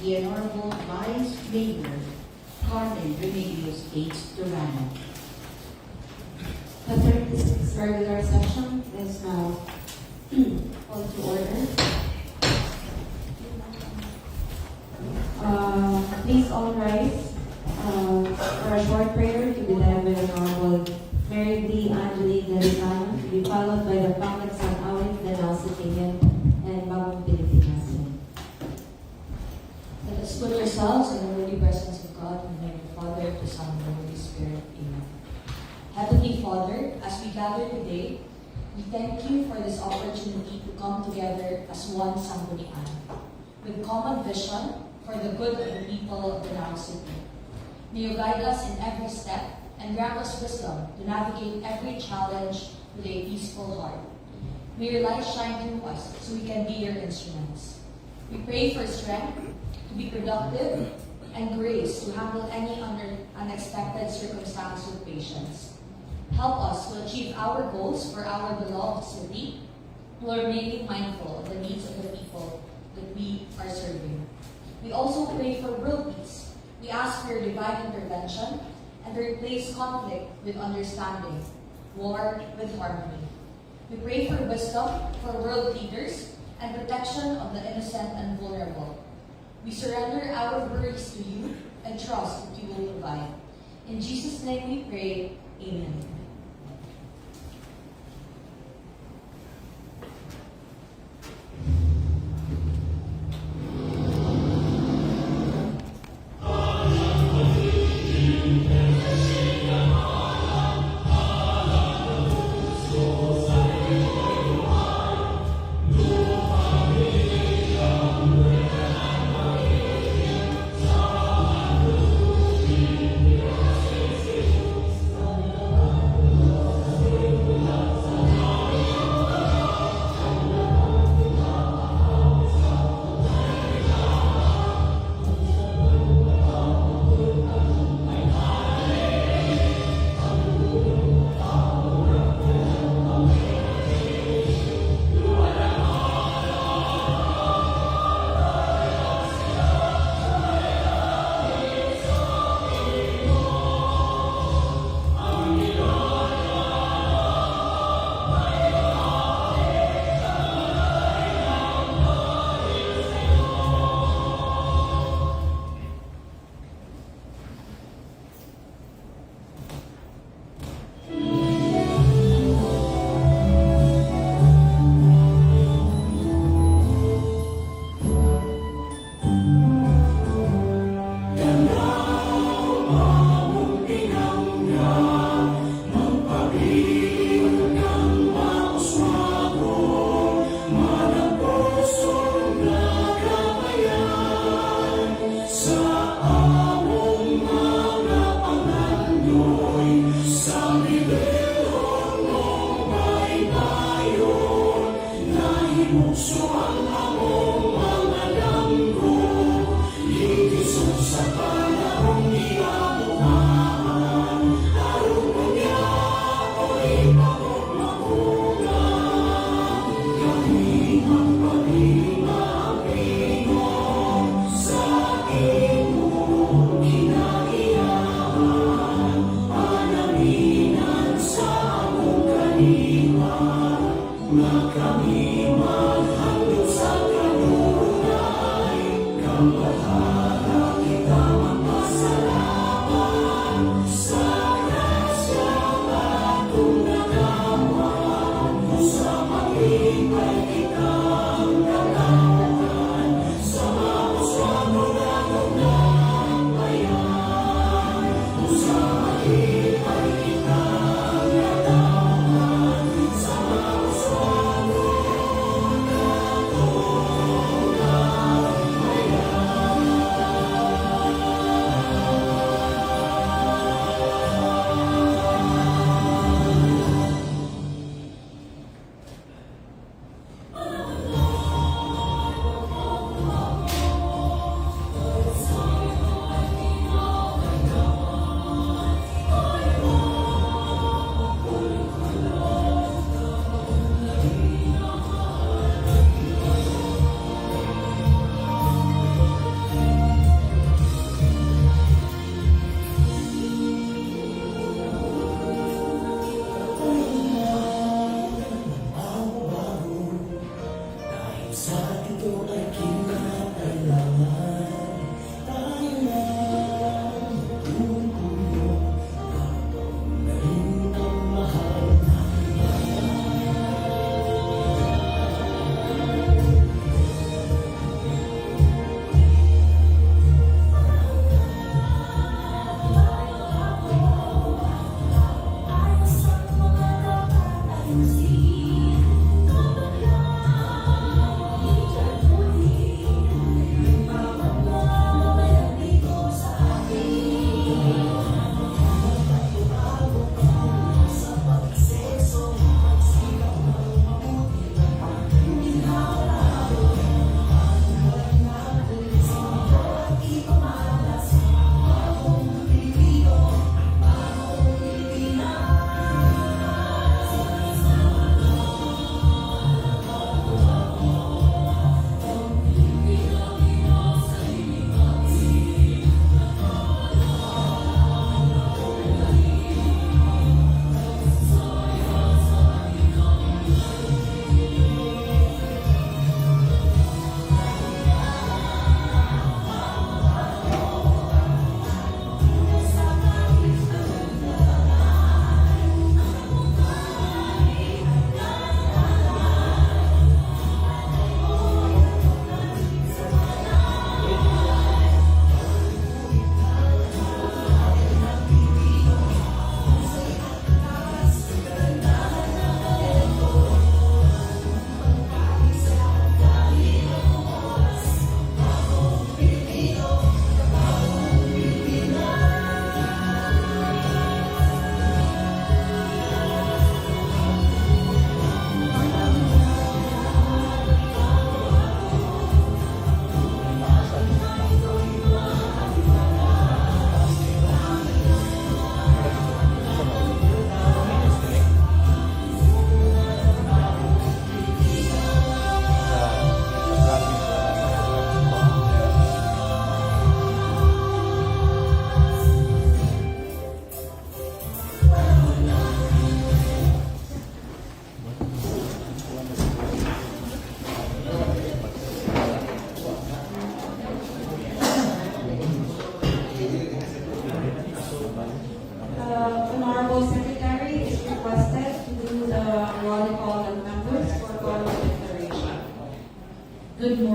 the Honorable Vice Mayor Carmen Remedios H. Durano. The 36th regular session is now called to order. Please all rise for a short prayer to be led by the Honorable Mary D. Angelique Delicano, to be followed by the Pangkat San Awit, Danal Citizen, and Bagong Pilipinas. Let us put ourselves in the holy presence of God, in the name of the Father, the Son, and the Holy Spirit. Amen. Heavenly Father, as we gather today, we thank you for this opportunity to come together as one Sanggunian, with common vision for the good of the people of the Danao City. May you guide us in every step and grant us wisdom to navigate every challenge with a peaceful heart. May your light shine through us so we can be your instruments. We pray for strength to be productive and grace to handle any unexpected circumstance with patience. Help us to achieve our goals for our beloved city, while remaining mindful of the needs of the people that we are serving. We also pray for world peace. We ask for your divine intervention and to replace conflict with understanding, war with harmony. We pray for wisdom for world leaders and protection of the innocent and vulnerable. We surrender our worries to you and trust that you will provide. In Jesus' name we pray, Amen.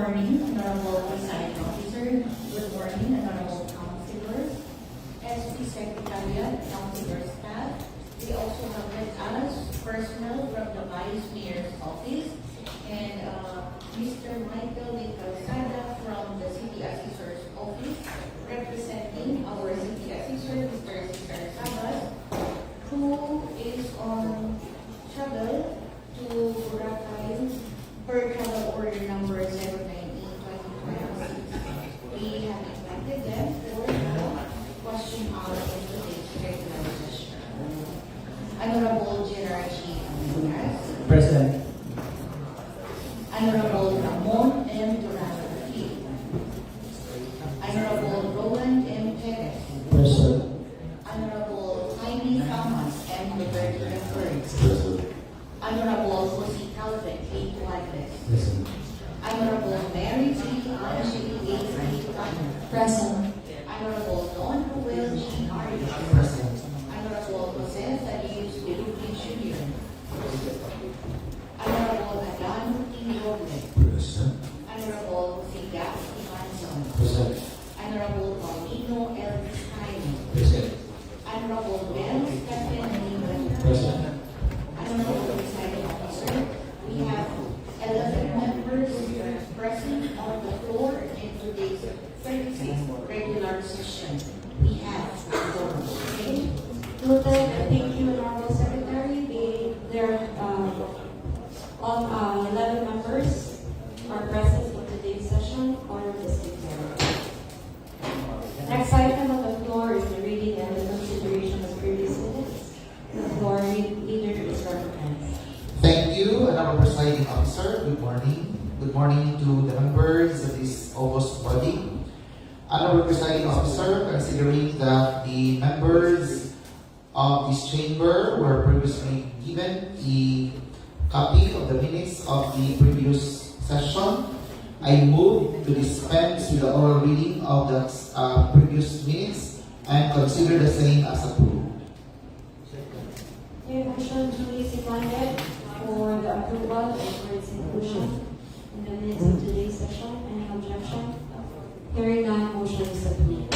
morning, Honorable Presiding Officer. Good morning, Honorable Councilors, SP Secretariat, Councilor staff. We also have with us personnel from the Vice Mayor's office and Mr. Michael de Calzada from the City Assessor's office, representing our City Assessor, Mr. Cesar Sabas, who is on travel to Boracay per travel order number 098/2026. We have invited them for the question hour in today's regular session. Honorable Gerard G. Amigas, Present. Honorable Ramon M. Durano, Honorable Roland M. Perez, Present. Honorable Jaime Thomas M. Roberto III, Present. Honorable Jose Calvin A. Duartes, Present. Honorable Mary G. Angeli A. Tanner, Present. Honorable Don Ruel G. Arias, Present. Honorable Jose Darius Deluque Jr., Honorable Adan T. Robles, Present. Honorable Jose Gap Ivanson, Present. Honorable Paulino L. Stein, Present. Honorable Mel Stephen Newman, Present. Honorable Presiding Officer, we have 11 members present on the floor in today's 36th regular session. We have four. Okay? Noted, thank you, Honorable Secretary. All 11 members are present in today's session or this declared. Next item on the floor is the reading and the consideration of previous minutes. The floor leader is recognized. Thank you, Honorable Presiding Officer. Good morning. Good morning to the members of this august body. Honorable Presiding Officer, considering that the members of this chamber were previously given the copy of the minutes of the previous session, I move to dispense with the oral reading of the previous minutes and consider the same as approved. Your motion duly seconded for the approval and for its inclusion in the minutes of today's session. Any objection? Hearing none, motion is approved.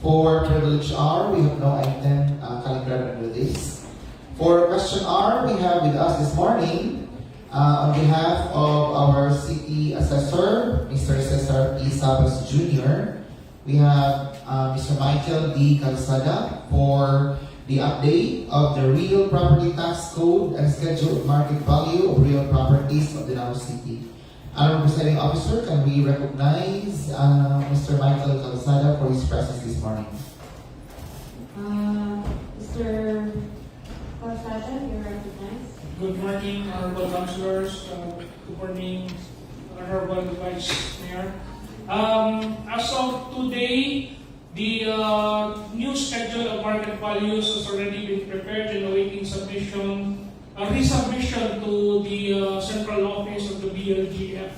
For privilege R, we have no item calendar under this. For question R, we have with us this morning, on behalf of our City Assessor, Mr. Cesar P. Sabas Jr., we have Mr. Michael D. Calzada for the update of the real property tax code and schedule of market value of real properties of Davao City. Honorable Presiding Officer, can we recognize Mr. Michael Calzada for his presence this morning? Mr. Calzada, you're recognized. Good morning, Honorable Councilors. Good morning, Honorable Vice Mayor. As of today, the new schedule of market values has already been prepared and awaiting submission, resubmission to the central office of the BLGF.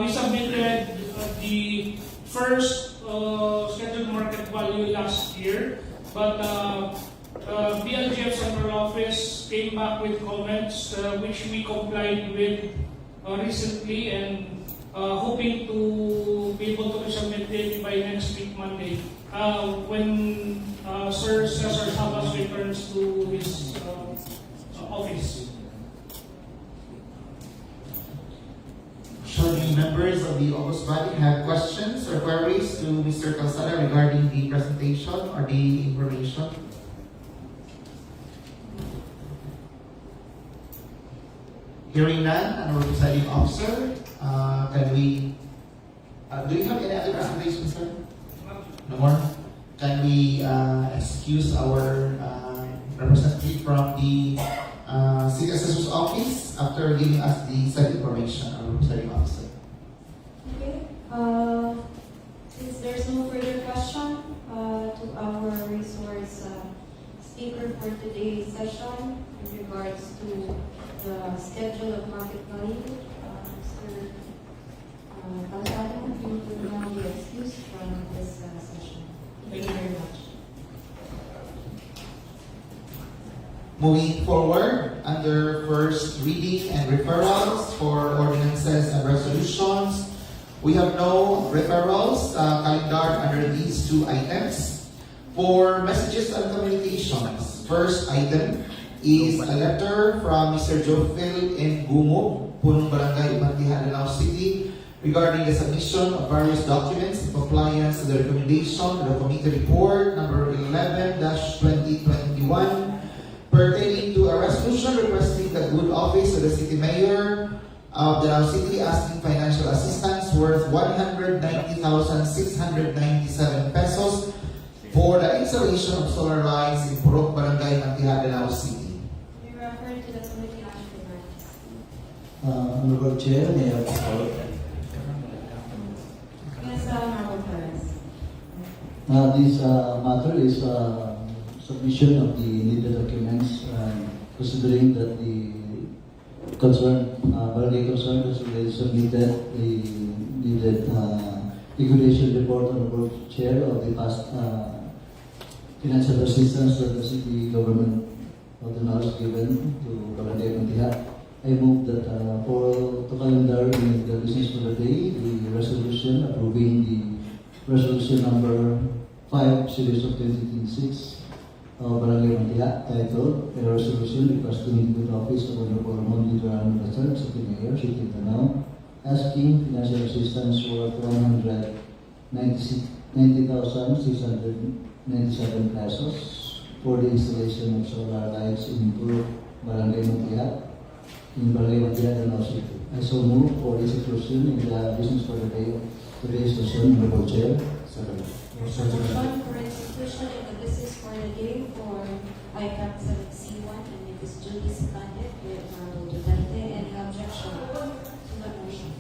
We submitted the first scheduled market value last year, but BLGF central office came back with comments which we complied with recently and hoping to be able to resubmit it by next week Monday when Sir Cesar Sabas returns to his office. Should the members of the August body have questions or queries to Mr. Calzada regarding the presentation or the information? Hearing none, Honorable Presiding Officer, can we, do you have any other presentations, sir? No more? Can we excuse our representative from the City Assessor's Office after giving us the said information, Honorable Presiding Officer? Okay. Since there's no further question to our resource speaker for today's session in regards to the schedule of market value, Mr. Calzada, you will now be excused from this session. Thank you very much. Moving forward, under first reading and referrals for ordinances and resolutions. We have no referrals calendared under these two items. For messages and communications, first item is a letter from Mr. Jofil N. Gumog, Punong Barangay, Bantihan, Lanao City, regarding the submission of various documents in compliance with the recommendation of the committee report number 11-2021 pertaining to a resolution requesting the good office of the city mayor of the Lanao City asking financial assistance worth 190,697 pesos for the installation of solar lights in Purok Barangay, Bantihan, Lanao City. We refer to the Committee on Finance. Honorable Chair, may I have the floor? Yes, Honorable Perez. This matter is submission of the needed documents, considering that the barangay concerned has already submitted the needed liquidation report on the board chair of the past financial assistance that the city government of the North given to Barangay Bantihan. I move that to calendar in the business for the day, the resolution approving the resolution number 5 series of 2026 of Barangay Bantihan titled a resolution requesting the good office of Honorable Ramon Liderano III, City Mayor, City of Lanao, asking financial assistance worth 190,697 pesos for the installation of solar lights in Purok Barangay Bantihan in Barangay Bantihan, Lanao City. I so move for this inclusion in the business for the day today's session, Honorable Chair. Motion for institution in the business for the day for item 7C1 and it is duly seconded by Honorable Duterte. Any objection to the motion?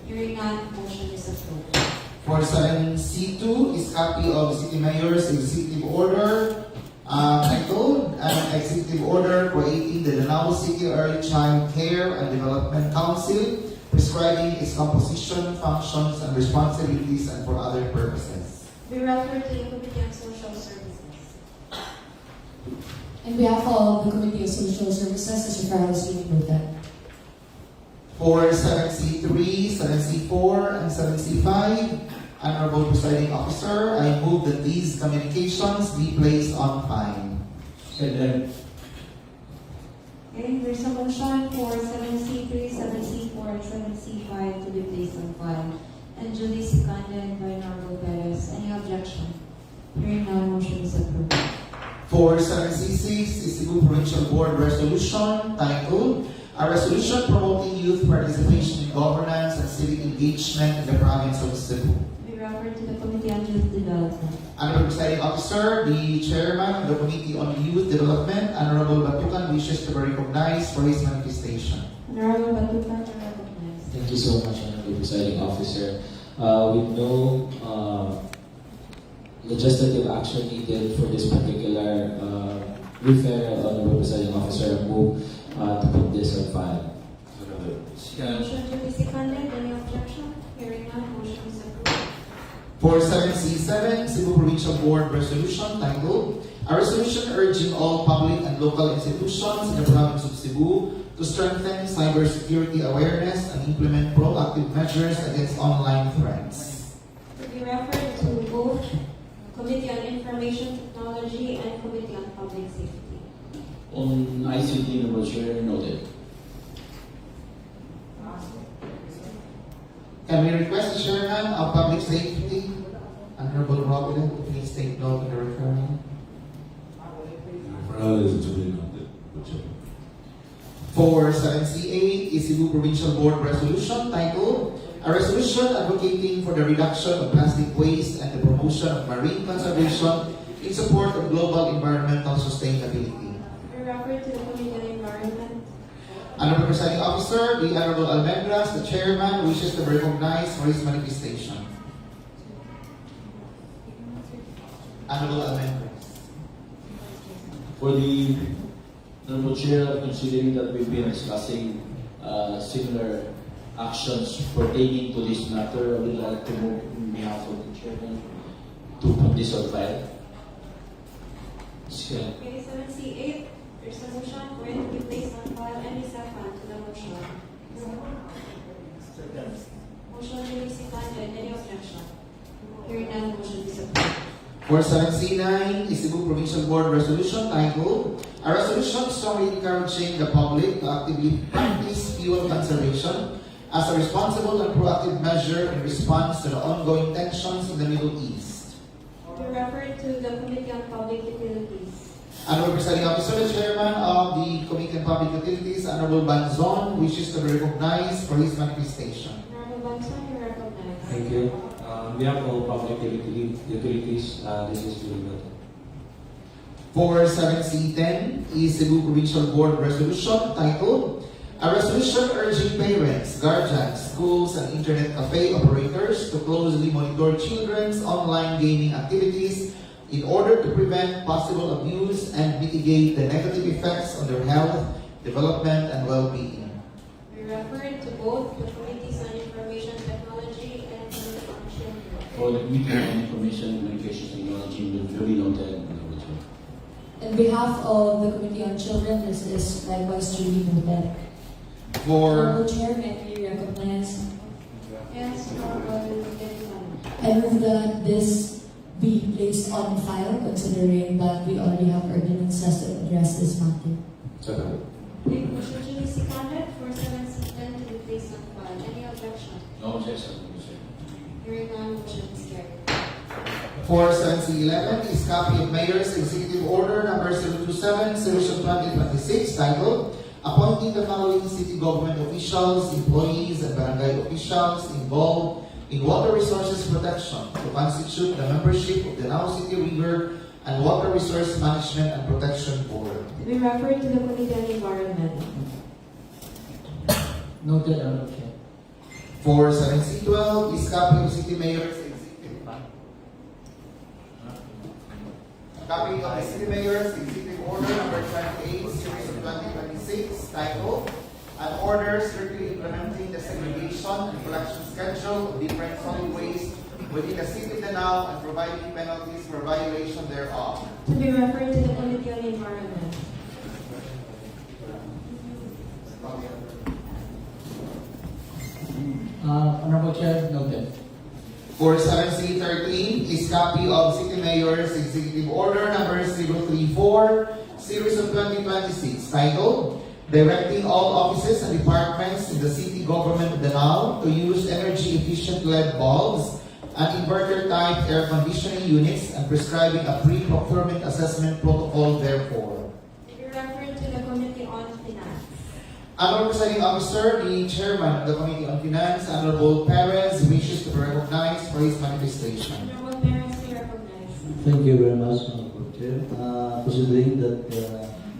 Hearing none, motion is approved. For 7C2 is copy of City Mayor's Executive Order titled an Executive Order creating the Lanao City Early Child Care and Development Council, prescribing its composition, functions, and responsibilities and for other purposes. We refer to the Committee on Social Services. On behalf of the Committee of Social Services, this referral is being noted. For 7C3, 7C4, and 7C5, Honorable Presiding Officer, I move that these communications be placed on file. Second. Okay, there's a motion for 7C3, 7C4, and 7C5 to be placed on file and duly seconded by Honorable Perez. Any objection? Hearing none, motion is approved. For 7C6 is Cebu Provincial Board Resolution titled a resolution promoting youth participation in governance and civic engagement in the province of Cebu. We refer to the Committee on Youth Development. Honorable Presiding Officer, the Chairman of the Committee on Youth Development, Honorable Batukan, wishes to be recognized for his manifestation. Honorable Batukan to recognize. Thank you so much, Honorable Presiding Officer. With no legislative action needed for this particular referral, Honorable Presiding Officer, I move to put this on file. Motion to be seconded. Any objection? Hearing none, motion is approved. For 7C7, Cebu Provincial Board Resolution titled a resolution urging all public and local institutions in the province of Cebu to strengthen cybersecurity awareness and implement proactive measures against online threats. We refer to both Committee on Information Technology and Committee on Public Safety. On ICT, Honorable Chair, noted. Can we request the Chairman of Public Safety, Honorable Robin, to please take note of the referral? Referral is duly noted. For 7C8 is Cebu Provincial Board Resolution titled a resolution advocating for the reduction of plastic waste and the promotion of marine conservation in support of global environmental sustainability. We refer to the Committee on Environment. Honorable Presiding Officer, the Honorable Almendras, the Chairman, wishes to be recognized for his manifestation. Honorable Almendras. For the Honorable Chair, considering that we've been discussing similar actions pertaining to this matter, I would like to move on behalf of the Chairman to put this on file. Okay, 7C8, there's a motion for it to be placed on Motion duly seconded. Any objection? Hearing none, motion is approved. For 7C9 is Cebu Provincial Board Resolution titled, "A Resolution Strongly Encouraging the Public to Actively Practice Fuel Conservation as a Responsible and Proactive Measure in Response to the Ongoing Tensions in the Middle East." To be referred to the Committee on Public Utilities. Honorable Presiding Officer, the Chairman of the Committee on Public Utilities, Honorable Banzon, wishes to be recognized for his manifestation. Honorable Banson, you are recognized. Thank you. On behalf of Public Utilities, this is duly noted. For 7C10 is Cebu Provincial Board Resolution titled, "A Resolution Urging Parents, Guardians, Schools, and Internet Cafe Operators to closely monitor children's online gaming activities in order to prevent possible abuse and mitigate the negative effects on their health, development, and well-being." We refer to both the Committees on Information Technology and Committee on Children. For the Committee on Information and Communications Technology, will duly noted, Honorable Chair. On behalf of the Committee on Children, this is likewise duly noted. For Honorable Chair, may we recognize? Yes, Honorable Benson. I move that this be placed on file, considering that we already have ordinances to address this matter. Second. Okay, motion duly seconded for 7C10 to be placed on file. Any objection? No objection, Honorable Chair. Hearing none, motion is carried. For 7C11 is copy of Mayor's Executive Order number 027, Series of 2026, titled, "Appointing the following city government officials, employees, and barangay officials involved in water resources protection to constitute the membership of the Danao City River and Water Resource Management and Protection Board." To be referred to the Committee on Environment. Noted, Honorable Chair. For 7C12 is copy of City Mayor's Executive Copy of the City Mayor's Executive Order number 28, Series of 2026, titled, "An Order Strictly Implementing the Segregation and Collection Schedule of Different Solid Waste within the City of Danao and Providing Penalties for Violation thereof." To be referred to the Committee on Environment. Honorable Chair, noted. For 7C13 is copy of City Mayor's Executive Order number 034, Series of 2026, titled, "Directing all offices and departments in the city government of Danao to use energy-efficient LED bulbs and inverter-type air conditioning units and prescribing a pre-procurement assessment protocol therefore." To be referred to the Committee on Finance. Honorable Presiding Officer, the Chairman of the Committee on Finance, Honorable Perez, wishes to be recognized for his manifestation. Honorable Parents, you recognize. Thank you very much, Honorable Chair. Considering that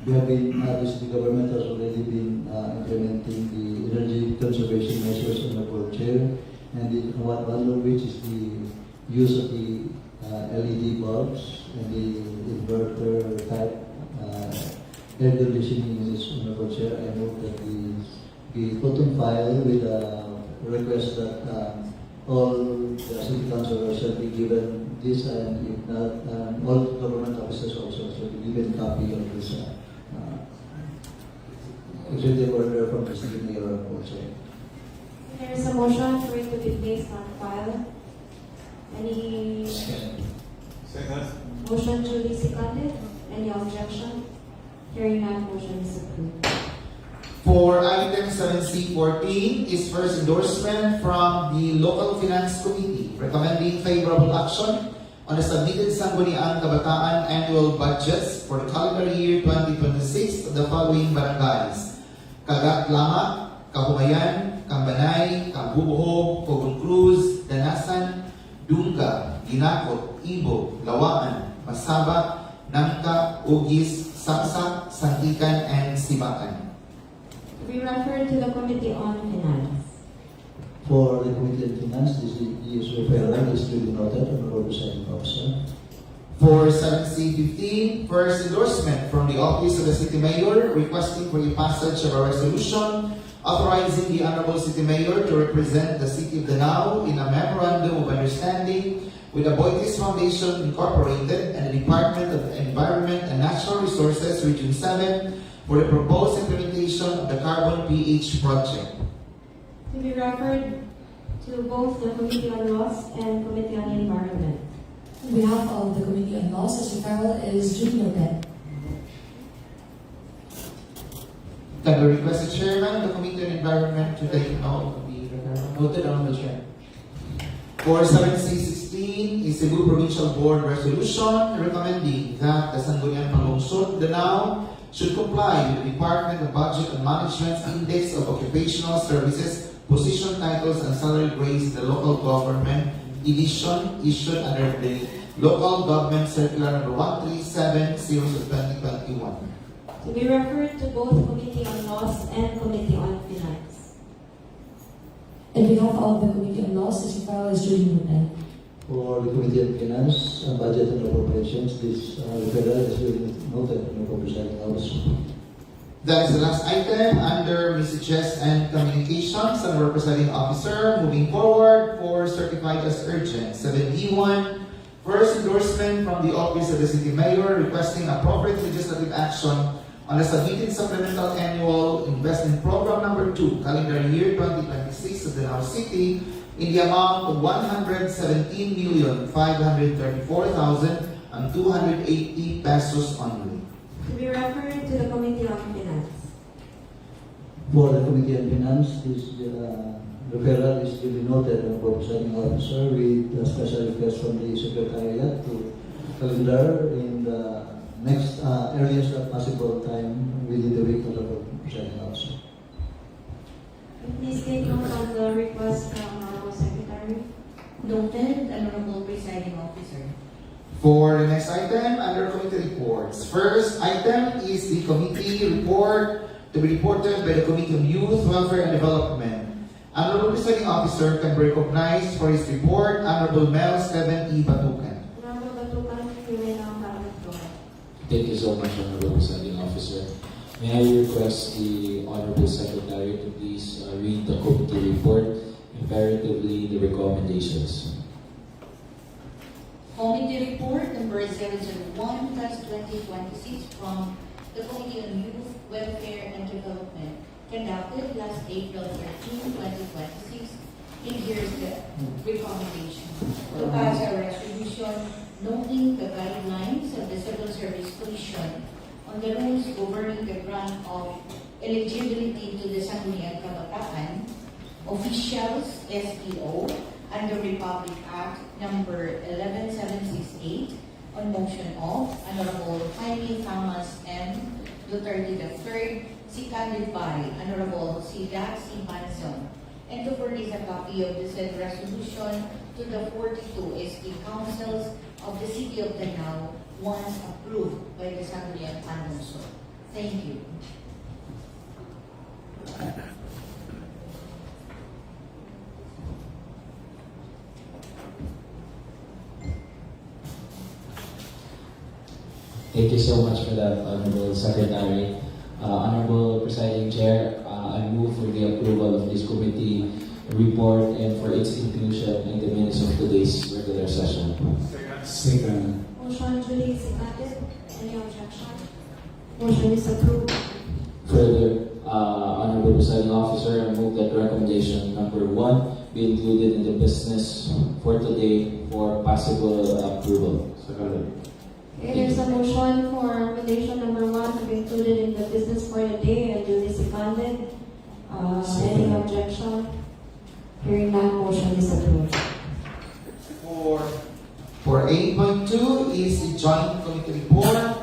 we have been, the city government has already been implementing the energy conservation measures, Honorable Chair, and one of which is the use of the LED bulbs and the inverter type air conditioning units, Honorable Chair. I move that we be put on file with a request that all the city councilors shall be given this, and if not, all government officers also shall be given copy of this executive order from the city mayor, Honorable Chair. There is a motion for it to be placed on file. Any motion duly seconded? Any objection? Hearing none, motion is approved. For item 7C14 is first endorsement from the Local Finance Committee recommending favorable action on the submitted Sangguniang Kabataan annual budgets for the calendar year 2026 of the following barangays: Kagat Lama, Kahumayan, Kambanay, Kambubuhog, Cogon Cruz, Danasan, Dunga, Ginakot, Ibo, Lawaan, Masaba, Nangka, Ugis, Saksak, Santikan, and Sibakan. To be referred to the Committee on Finance. For the Committee on Finance, this is referral is duly noted, Honorable Presiding Officer. For 7C15, first endorsement from the Office of the City Mayor requesting for the passage of a resolution authorizing the Honorable City Mayor to represent the City of Danao in a memorandum of understanding with the Boitis Foundation Incorporated and the Department of Environment and Natural Resources Region 7 for the proposed implementation of the Carbon PH project. To be referred to both the Committee on Laws and Committee on Environment. On behalf of the Committee on Laws, this referral is duly noted. Can we request the chairman of the Committee on Environment to take note of the referral? Noted, Honorable Chair. For 7C16 is Cebu Provincial Board Resolution recommending that the Sangguniang Panglungsod, Danao, should comply with the Department of Budget and Management's Index of Occupational Services, Position Titles, and Salary Grades in the Local Government Division issued under the Local Government Circular No. 137 of 2021. To be referred to both Committee on Laws and Committee on Finance. On behalf of the Committee on Laws, this referral is duly noted. For the Committee on Finance, Budget and Appropriations, this referral is really noted, Honorable Presiding Officer. That is the last item under Messages and Communications. Honorable Presiding Officer, moving forward for certified as urgent. 7D1, first endorsement from the Office of the City Mayor requesting appropriate legislative action on the submitted supplemental annual investment program number 2, calendar year 2026 of Danao City in the amount of 117,534,280 pesos only. To be referred to the Committee on Finance. For the Committee on Finance, this referral is duly noted, Honorable Presiding Officer, with a special request from the Secretariat to calendar in the next earliest possible time within the week, Honorable Presiding Officer. Please take note on the request from Honorable Secretary. Noted, Honorable Presiding Officer. For the next item, under committee reports. First item is the committee report to be reported by the Committee on Youth, Welfare and Development. Honorable Presiding Officer can be recognized for his report, Honorable Mel Steven E. Batucan. Honorable Batucan, you may now have the floor. Thank you so much, Honorable Presiding Officer. May I request the Honorable Secretary to please read the committee report, imperatively the recommendations. Committee Report number 001/2026 from the Committee on Youth, Welfare and Development, conducted last April 13, 2026. And here's the recommendation. To pass a resolution noting the guidelines of the Civil Service Commission on the rules governing the grant of eligibility to the Sangguniang Kabataan, officials, SPO, under Republic Act number 11768 on motion of Honorable Jaime Thomas M. Duterte III, seconded by Honorable Sidak C. Manson, and to furnish a copy of the said resolution to the 42 SK Councils of the City of Danao once approved by the Sangguniang Panglungsod. Thank you. Thank you so much for that, Honorable Secretary. Honorable Presiding Chair, I move for the approval of this committee report and for its inclusion in the minutes of today's regular session. Second. Motion duly seconded. Any objection? Motion is approved. Further, Honorable Presiding Officer, I move that recommendation number 1 be included in the business for today for possible approval. There's a motion for recommendation number 1 to be included in the business for the day and duly seconded. Any objection? Hearing none, motion is approved. For 8.2 is the joint committee report.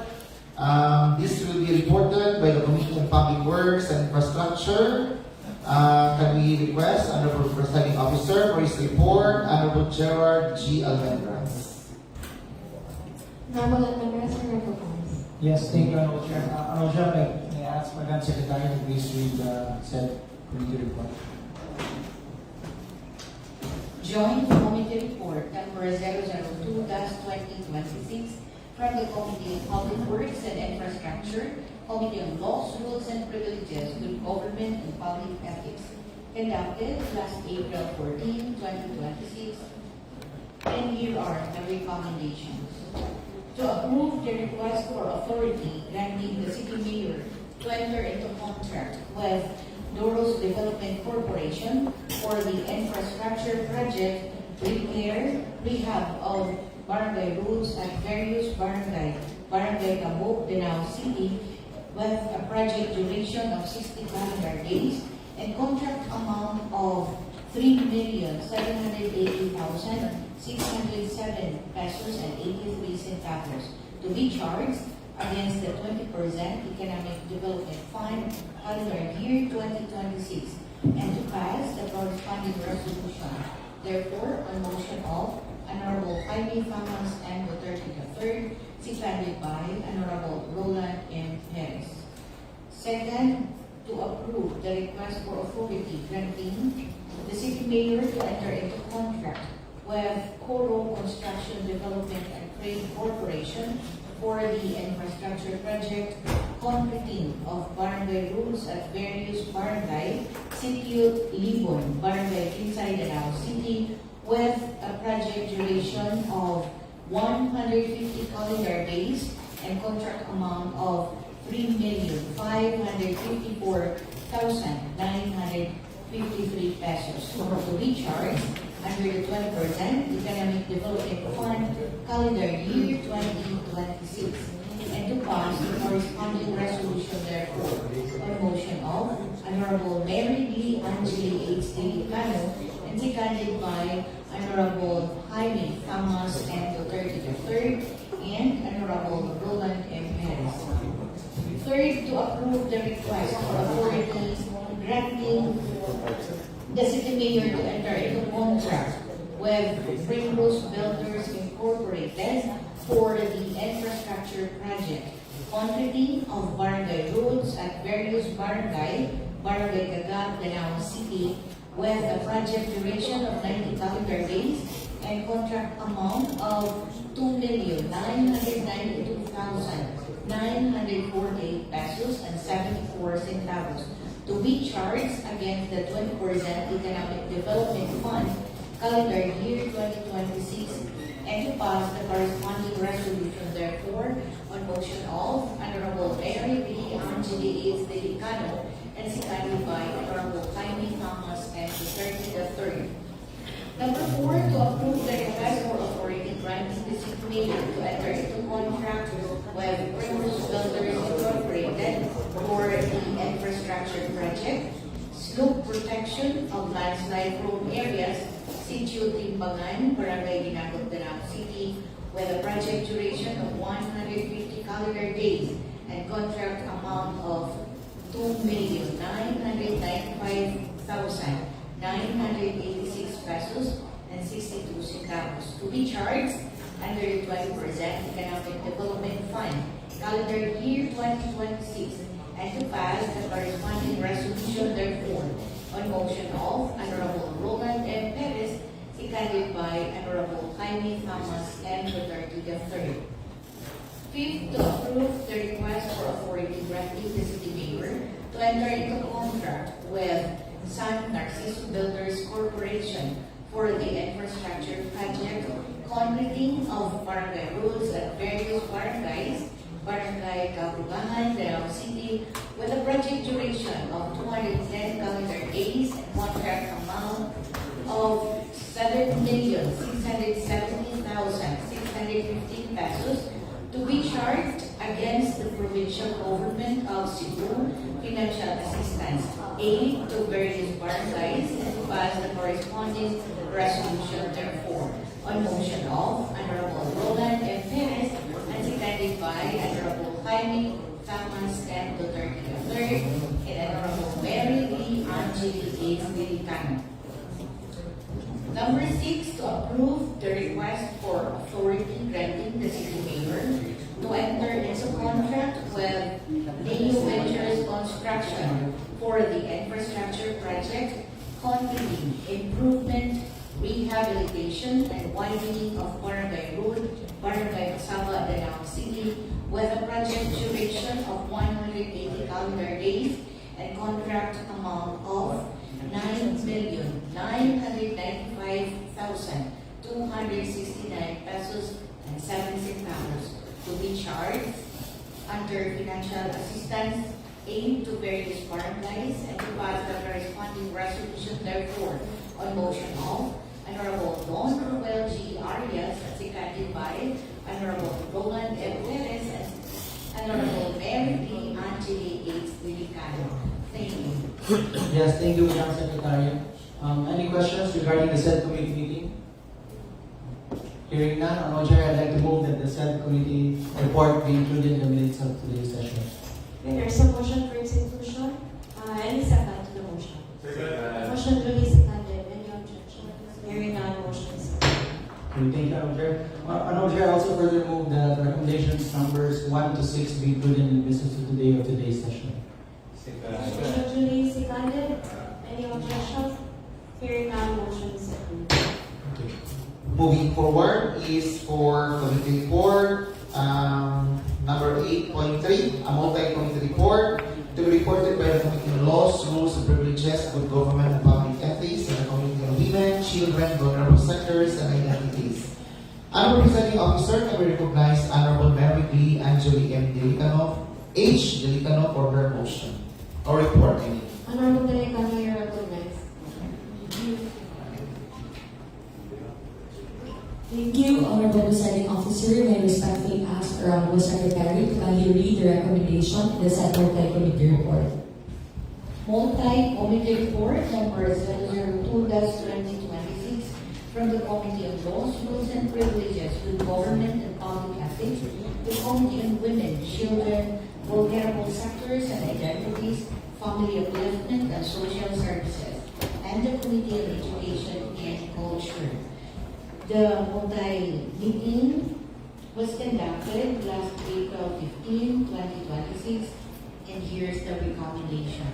This will be reported by the Committee on Public Works and Infrastructure. Can we request Honorable Presiding Officer for his report, Honorable Gerard G. Almendras. Honorable Almendras, your recognized. Yes, thank you, Honorable Chair. Honorable Chair, may I ask Madam Secretary to please read the said committee report? Joint Committee Report number 002/2026 from the Committee on Public Works and Infrastructure, Committee on Laws, Rules and Privileges, Good Government and Public Ethics, conducted last April 14, 2026. And here are the recommendations. To approve the request for authority granting the City Mayor to enter into contract with Doros Development Corporation for the infrastructure project repair, rehab of barangay roads at various barangay Cabuk, Danao City, with a project duration of 60 calendar days and contract amount of 3,780,607 pesos and 83 centavos to be charged against the 20% Economic Development Fund calendar year 2026 and to pass the corresponding resolution. Therefore, on motion of Honorable Jaime Famas and Duterte III, seconded by Honorable Roland M. Perez. Second, to approve the request for authority granting the city mayor to enter into contract with Coro Construction Development and Trade Corporation for the infrastructure project concreting of barangay roads at various barangay, Sitio Libon, Barangay Kinsay, Danao City, with a project duration of 150 calendar days and contract amount of 3,554,953 pesos to be charged under the 20% Economic Development Fund calendar year 2026 and to pass the corresponding resolution therefore on motion of Honorable Mary D. Angeli H. Delicano and seconded by Honorable Jaime Famas and Duterte III and Honorable Roland M. Perez. Third, to approve the request for authorities granting the city mayor to enter into contract with Primrose Builders Incorporated for the infrastructure project concreting of barangay roads at various barangay Cagab, Danao City, with a project duration of 90 calendar days and contract amount of 2,992,948 pesos and 74 centavos to be charged against the 20% Economic Development Fund calendar year 2026 and to pass the corresponding resolution therefore on motion of Honorable Mary B. Angeli H. Delicano and seconded by Honorable Jaime Thomas and Duterte III. Number 4, to approve the request for authority granting the city mayor to enter into contract with Primrose Builders Incorporated for the infrastructure project, slope protection of landslide prone areas, Sitio Timbangan, Barangay Ginagod, Danao City, with a project duration of 150 calendar days and contract amount of 2,995,986 pesos and 62 centavos to be charged under the 20% Economic Development Fund calendar year 2026 and to pass the corresponding resolution therefore on motion of Honorable Roland M. Perez, seconded by Honorable Jaime Famas and Duterte III. Fifth, to approve the request for authority granting the city mayor to enter into contract with San Narciso Builders Corporation for the infrastructure project concreting of barangay roads at various barangays, Barangay Kabugahan, Danao City, with a project duration of 210 calendar days and contract amount of 7,670,615 pesos to be charged against the provincial government of Cebu financial assistance aid to various barangays and to pass the corresponding resolution therefore on motion of Honorable Roland M. Perez and seconded by Honorable Jaime Famas and Duterte III and Honorable Mary B. Angeli H. Delicano. Number 6, to approve the request for authority granting the city mayor to enter into contract with Neo Ventures Construction for the infrastructure project concreting, improvement, rehabilitation, and widening of Barangay Road, Barangay Pasaba, Danao City, with a project duration of 180 calendar days and contract amount of 9,995,269 pesos and 7 centavos to be charged under financial assistance aimed to various barangays and to pass the corresponding resolution therefore on motion of Honorable Don Ruel G. Arias, seconded by Honorable Roland M. Perez and Honorable Mary D. Angeli H. Delicado. Thank you. Yes, thank you, Madam Secretary. Any questions regarding the said committee meeting? Hearing none, Honorable Chair, I'd like to move that the said committee report be included in the minutes of today's session. Okay, there's a motion for its inclusion. Any second to the motion? Motion duly seconded. Any objection? Hearing none, motion is approved. Thank you, Honorable Chair. Honorable Chair, I also further move that recommendations numbers 1 to 6 be included in the business of today's session. Motion duly seconded. Any objections? Hearing none, motion is approved. Moving forward is for committee report, number 8.3, a multi-committee report to be reported by the Committee on Laws, Rules and Privileges, Good Government and Public Ethics, and the Committee on Women, Children, Vulnerable Sectors, and Identities. Honorable Presiding Officer, can we recognize Honorable Mary D. Angeli M. Delicano, H. Delicano for her motion, or report, I mean. Honorable Delicano, you're recognized. Thank you, Honorable Presiding Officer. May I respectfully ask our Honorable Secretary to kindly read the recommendation in the said multi-committee report. Multi-Committee Report number 002-2026 from the Committee on Laws, Rules and Privileges with Government and Public Ethics, the Committee on Women, Children, Vulnerable Sectors and Identities, Family Upliftment and Social Services, and the Committee on Education and Culture. The multi-meeting was conducted last April 15, 2026, and here's the recommendation.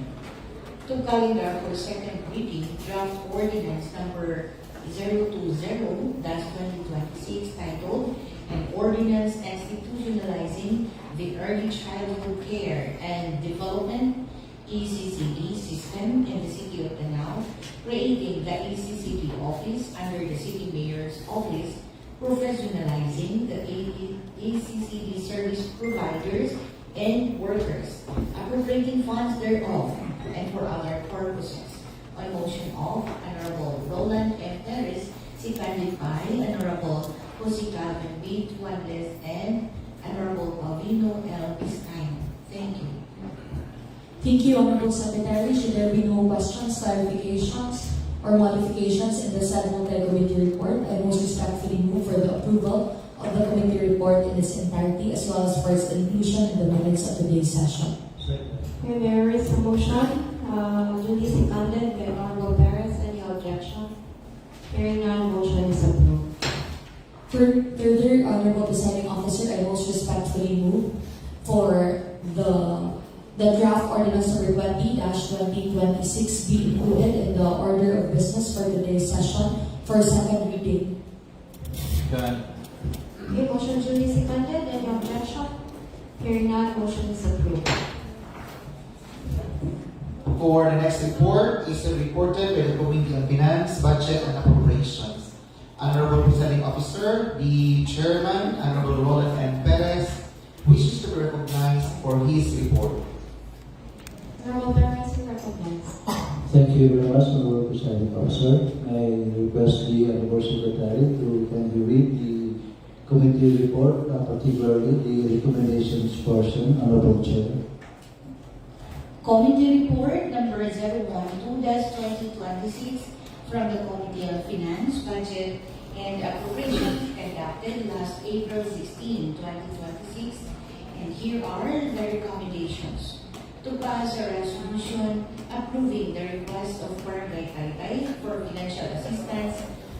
To calendar for second reading, draft ordinance number 020-2026 titled An Ordinance Institutionalizing the Early Childhood Care and Development ECCD system in the City of Danao, creating the ECCD office under the City Mayor's office, professionalizing the ECCD service providers and workers, appropriating funds thereof, and for other purposes. On motion of Honorable Roland M. Perez, seconded by Honorable Jose Calvin B. Tuanles and Honorable Paulino L. Vizcaino. Thank you. Thank you, Honorable Secretary. Should there be no questions, clarifications, or modifications in the said multi-committee report, I most respectfully move for the approval of the committee report in its entirety as well as for its inclusion in the minutes of today's session. Okay, there is a motion duly seconded by Honorable Perez. Any objection? Hearing none, motion is approved. Further, Honorable Presiding Officer, I most respectfully move for the draft ordinance number 20-2026 be included in the order of business for today's session for second reading. Okay, motion duly seconded. Any objection? Hearing none, motion is approved. For the next report is reported by the Committee on Finance, Budget, and Appropriations. Honorable Presiding Officer, the Chairman, Honorable Roland M. Perez, wishes to be recognized for his report. Honorable Perez, you recognized. Thank you very much, Honorable Presiding Officer. I request the Honorable Secretary to kindly read the committee report, particularly the recommendations portion, Honorable Chair. Committee Report number 012-2026 from the Committee on Finance, Budget, and Appropriations conducted last April 16, 2026. And here are the recommendations. To pass a resolution approving the request of Barangay Taytay for financial assistance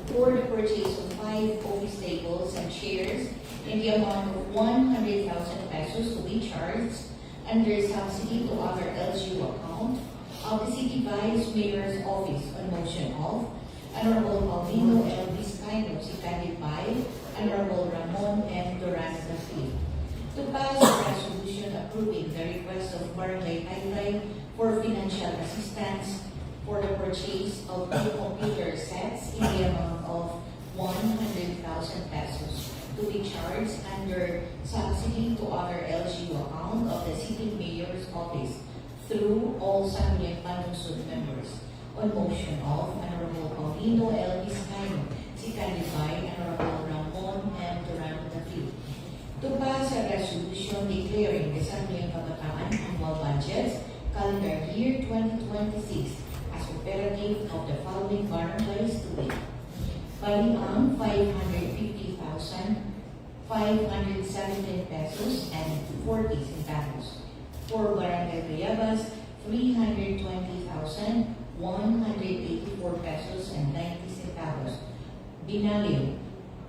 for the purchase of 5 office tables and chairs in the amount of 100,000 pesos to be charged under subsidy to other LGU account of the City Vice Mayor's Office on motion of Honorable Paulino L. Vizcaino, seconded by Honorable Ramon M. Durazza III. To pass a resolution approving the request of Barangay Taytay for financial assistance for the purchase of 2 computer sets in the amount of 100,000 pesos to be charged under subsidy to other LGU account of the City Mayor's Office through all Sangguniang Panunsod members. On motion of Honorable Paulino L. Vizcaino, seconded by Honorable Ramon M. Duran III, to pass a resolution declaring the Sangguniang Kabataan annual budgets calendar year 2026 as operative of the following barangays to be: Baliang 550,517 pesos and 40 centavos. For Barangay Bayabas, 320,184 pesos and 90 centavos. Binalio,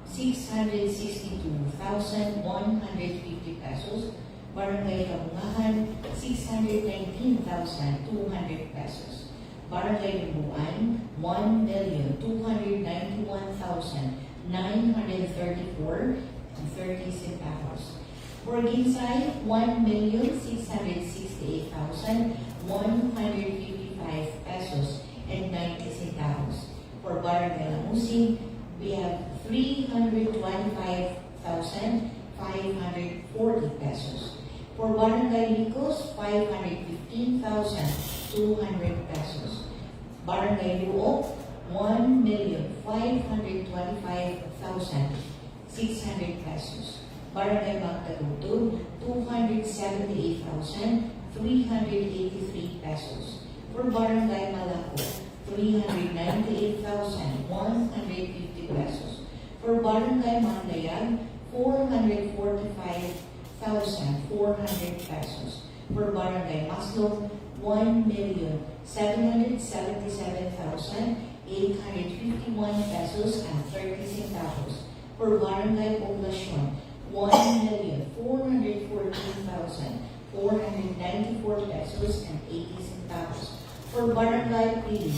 662,150 pesos. Barangay Kabungahan, 619,200 pesos. Barangay Lumbuan, 1,291,934.30 centavos. For Ginsay, 1,668,155 pesos and 90 centavos. For Barangay Lamusing, we have 325,540 pesos. For Barangay Licos, 515,200 pesos. Barangay Luok, 1,525,600 pesos. Barangay Magdalutod, 278,383 pesos. For Barangay Malaco, 398,150 pesos. For Barangay Mandayag, 445,400 pesos. For Barangay Maslog, 1,777,851 pesos and 30 centavos. For Barangay Poblacion, 1,414,494 pesos and 80 centavos. For Barangay Pili,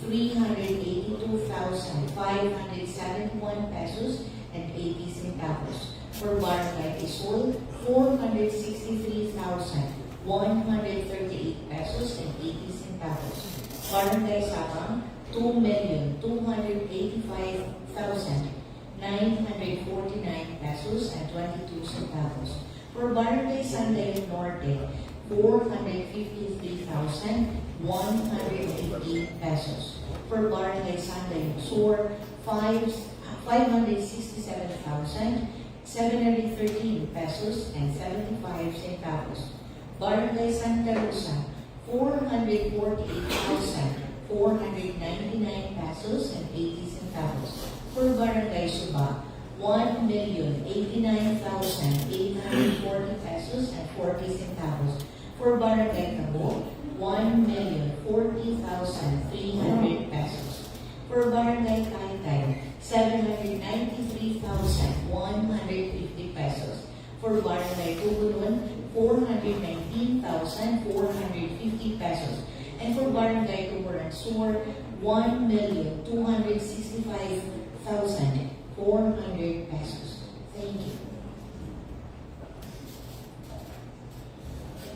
382,571 pesos and 80 centavos. For Barangay Isol, 463,138 pesos and 80 centavos. Barangay Sabang, 2,285,949 pesos and 22 centavos. For Barangay Sandayan Norte, 453,180 pesos. For Barangay Sandayan Sur, 567,713 pesos and 75 centavos. Barangay Santa Rosa, 448,499 pesos and 80 centavos. For Barangay Suba, 1,089,840 pesos and 40 centavos. For Barangay Cabo, 1,040,300 pesos. For Barangay Taytay, 793,150 pesos. For Barangay Tugulon, 419,450 pesos. And for Barangay Tuburan Sur, 1,265,400 pesos. Thank you.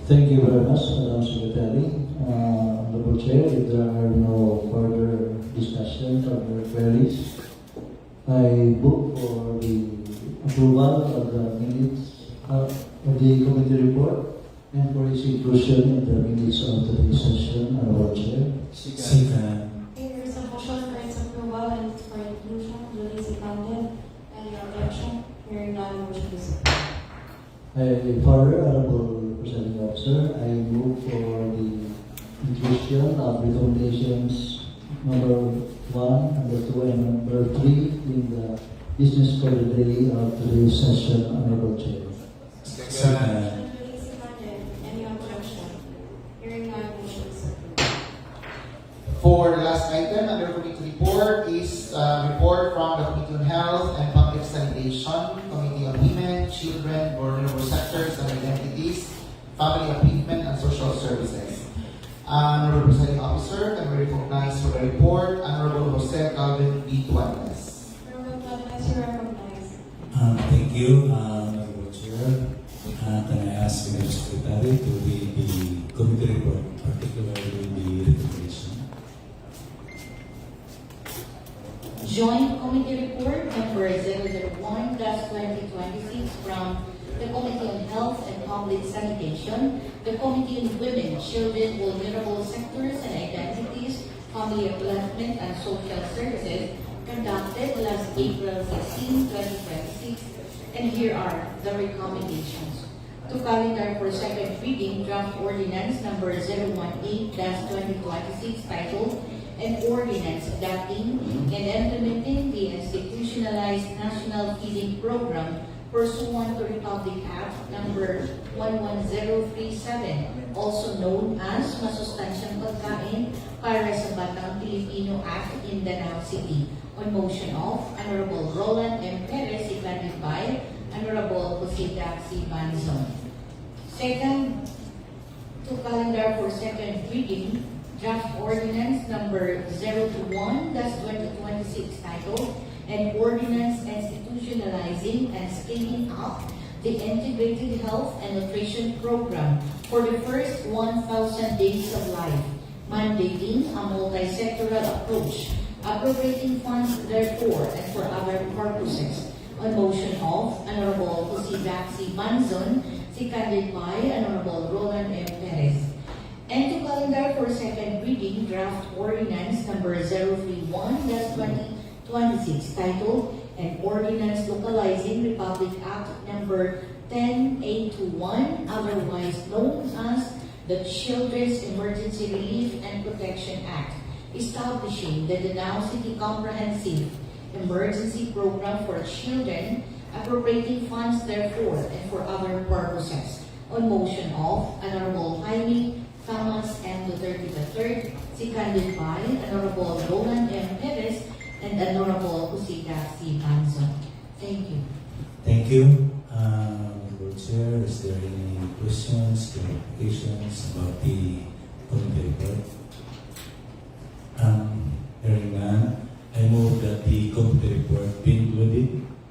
Thank you very much, Madam Secretary. Honorable Chair, if there are no further discussions or queries, I move for the approval of the minutes of the committee report and for its inclusion in the minutes of today's session, Honorable Chair. Okay, there's a motion for its approval and for inclusion, duly seconded. Any objection? Hearing none, motion is approved. Further, Honorable Presiding Officer, I move for the inclusion of recommendations number 1, number 2, and number 3 in the business for the day of today's session, Honorable Chair. Motion duly seconded. Any objection? Hearing none, motion is approved. For the last item under committee report is report from the Committee on Health and Public Sanitation, Committee on Women, Children, Vulnerable Sectors and Identities, Family Upliftment and Social Services. Honorable Presiding Officer, can we recognize for the report Honorable Jose Calvin B. Tuanes. Honorable Tuanes, you recognized. Thank you, Honorable Chair. Can I ask the Secretary to read the committee report, particularly the recommendation? Joint Committee Report number 001-2026 from the Committee on Health and Public Sanitation, The Committee on Women, Children, Vulnerable Sectors and Identities, Family Development and Social Services conducted last April 16, 2026, and here are the recommendations. To calendar for second reading, draft ordinance number 018-2026 titled an ordinance adopting and implementing the institutionalized national feeding program pursuant to Republic Act number 11037, also known as Masustansyang Pagkain para sa Batang Pilipino Act in Danao City, on motion of Honorable Roland M. Perez, seconded by Honorable Jose C. Banzon. Second, to calendar for second reading, draft ordinance number 021-2026 titled an ordinance institutionalizing and scaling up the integrated health and nutrition program for the first 1,000 days of life, mandating a multi-sectoral approach, appropriating funds therefore and for other purposes, on motion of Honorable Jose C. Banzon, seconded by Honorable Roland M. Perez. And to calendar for second reading, draft ordinance number 031-2026 titled an ordinance localizing Republic Act number 10821, otherwise known as the Children's Emergency Relief and Protection Act, establishing the Danao City Comprehensive Emergency Program for Children, appropriating funds therefore and for other purposes, on motion of Honorable Jaime Thomas M. Duterte III, seconded by Honorable Roland M. Perez and Honorable Jose C. Banzon. Thank you. Thank you. Honorable Chair, is there any questions, clarifications about the committee report? Hearing none, I move that the committee report be included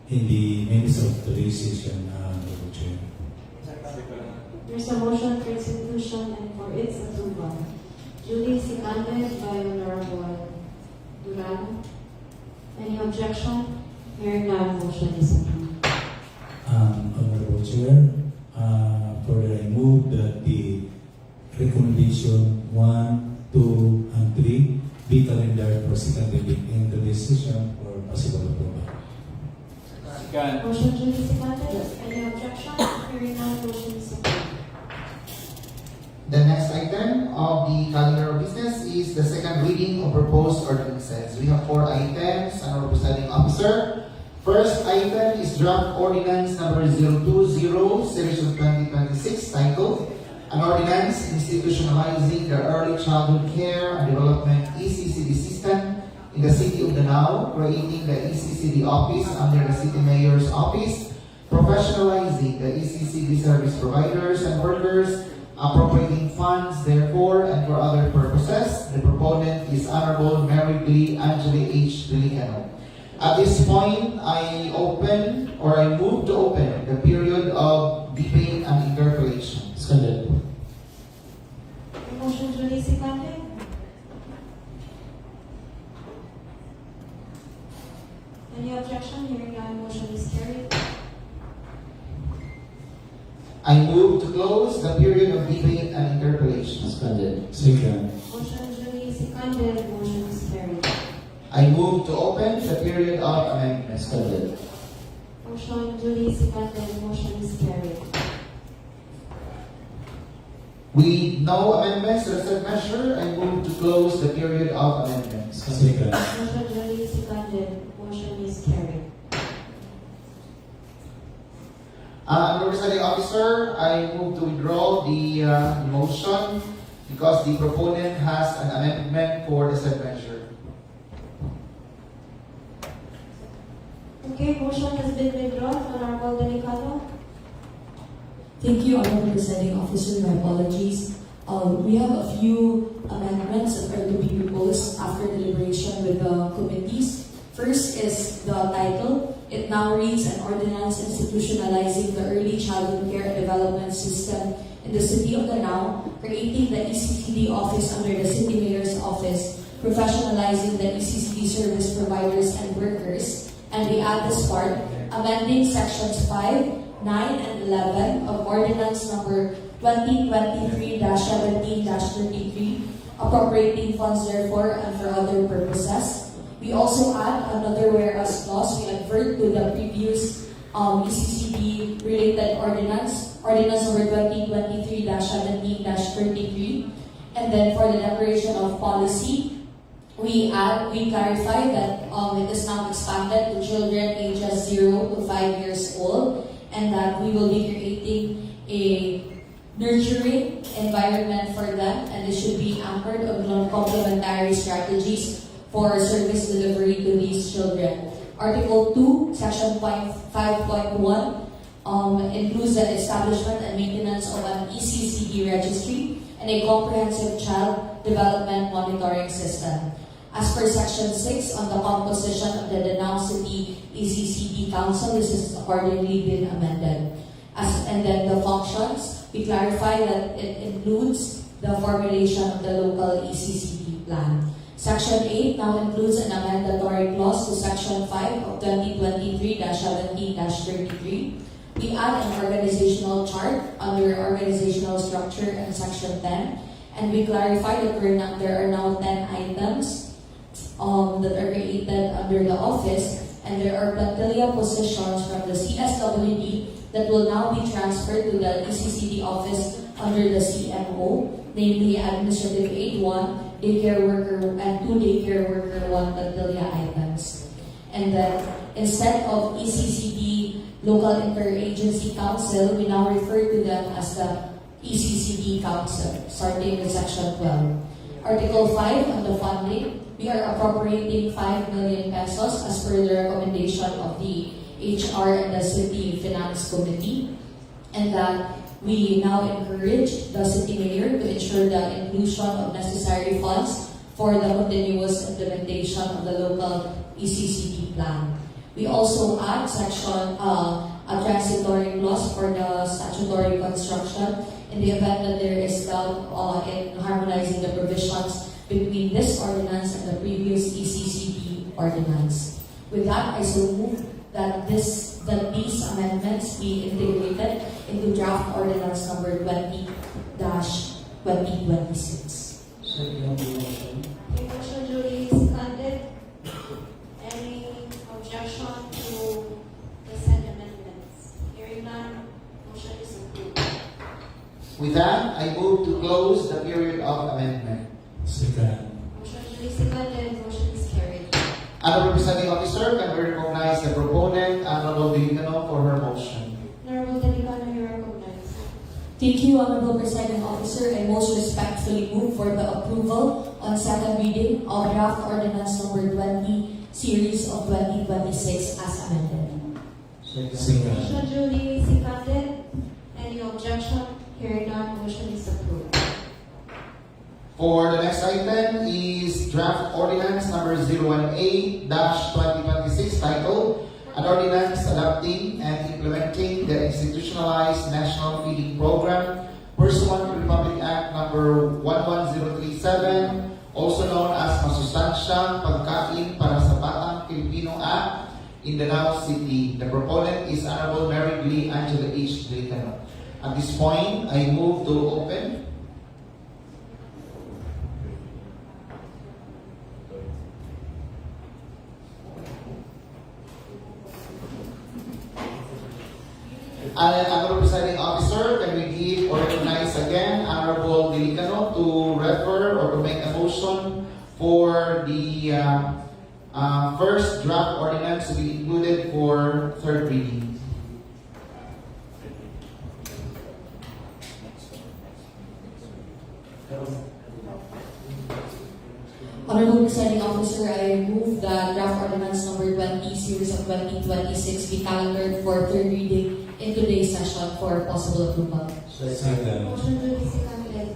in the minutes of today's session, Honorable Chair. There's a motion for its inclusion and for its approval. Duly seconded by Honorable Duran. Any objection? Hearing none, motion is approved. Honorable Chair, further I move that the recommendation 1, 2, and 3 be calendared for second reading in today's session for possible approval. Motion duly seconded. Any objection? Hearing none, motion is approved. The next item of the calendar of business is the second reading of proposed ordinances. We have 4 items, and our presiding officer. First item is draft ordinance number 020, series of 2026, titled an ordinance institutionalizing the early childhood care and development ECCD system in the city of Danao, creating the ECCD office under the city mayor's office, professionalizing the ECCD service providers and workers, appropriating funds therefore and for other purposes. The proponent is Honorable Mary D. Angeli H. Delicano. At this point, I move to open the period of debate and interpellation. Seconded. Motion duly seconded. Any objection? Hearing none, motion is carried. I move to close the period of debate and interpellation. Seconded. Second. Motion duly seconded, motion is carried. I move to open the period of amendments. Seconded. Motion duly seconded, motion is carried. With no amendments to the said measure, I move to close the period of amendments. Second. Motion duly seconded, motion is carried. Honorable Presiding Officer, I move to withdraw the motion because the proponent has an amendment for the said measure. Okay, motion has been withdrawn. Honorable Delicado. Thank you, Honorable Presiding Officer. My apologies. We have a few amendments that are to be proposed after deliberation with the committees. First is the title. It now reads an ordinance institutionalizing the early childhood care and development system in the city of Danao, creating the ECCD office under the city mayor's office, professionalizing the ECCD service providers and workers, and we add this part, amending sections 5, 9, and 11 of ordinance number 2023-17-33, appropriating funds therefore and for other purposes. We also add another whereas clause. We advert to the previous ECCD related ordinance number 2023-17-33. And then for the declaration of policy, we clarify that it is now expanded to children ages 0 to 5 years old, and that we will be creating a nurturing environment for them, and it should be anchored on complementary strategies for service delivery to these children. Article 2, Section 5.1 includes the establishment and maintenance of an ECCD registry and a comprehensive child development monitoring system. As per Section 6 on the composition of the Danao City ECCD Council, this has accordingly been amended. And then the functions, we clarify that it includes the formulation of the local ECCD plan. Section 8 now includes an amendatory clause to Section 5 of 2023-17-33. We add an organizational chart under organizational structure in Section 10, and we clarify that there are now 10 items that are created under the office, and there are plantilla positions from the CSWD that will now be transferred to the ECCD office under the CMO, namely Administrative Aid 1, Daycare Worker, and 2 Daycare Worker 1 plantilla items. And then instead of ECCD Local Interagency Council, we now refer to them as the ECCD Council, starting with Section 12. Article 5 on the funding, we are appropriating 5 million pesos as per the recommendation of the HR and the City Finance Committee, and that we now encourage the City Mayor to ensure the inclusion of necessary funds for the continuous implementation of the local ECCD plan. We also add a transitory clause for the statutory construction in the event that there is doubt in harmonizing the provisions between this ordinance and the previous ECCD ordinance. With that, I so move that these amendments be integrated into draft ordinance number 20-2026. Second motion. The motion duly seconded. Any objection to the said amendments? Hearing none, motion is approved. With that, I move to close the period of amendment. Second. Motion duly seconded, motion is carried. Honorable Presiding Officer, can we recognize the proponent, Honorable Delicano, for her motion? Honorable Delicano, you are recognized. Thank you, Honorable Presiding Officer. I most respectfully move for the approval on second reading of draft ordinance number 20, series of 2026 as amended. Second. Motion duly seconded. Any objection? Hearing none, motion is approved. For the next item is draft ordinance number 018-2026 titled An Ordinance Adopting and Implementing the Institutionalized National Feeding Program pursuant to Republic Act number 11037, also known as Masustansyang Pagkain para sa Batang Pilipino Act in Danao City. The proponent is Honorable Mary Lee Angela H. Delicano. At this point, I move to open. Honorable Presiding Officer, can we give or recognize again Honorable Delicano to refer or to make a motion for the first draft ordinance to be included for third reading? Honorable Presiding Officer, I move that draft ordinance number 20, series of 2026 be calendared for third reading in today's session for possible approval. Second. Motion duly seconded.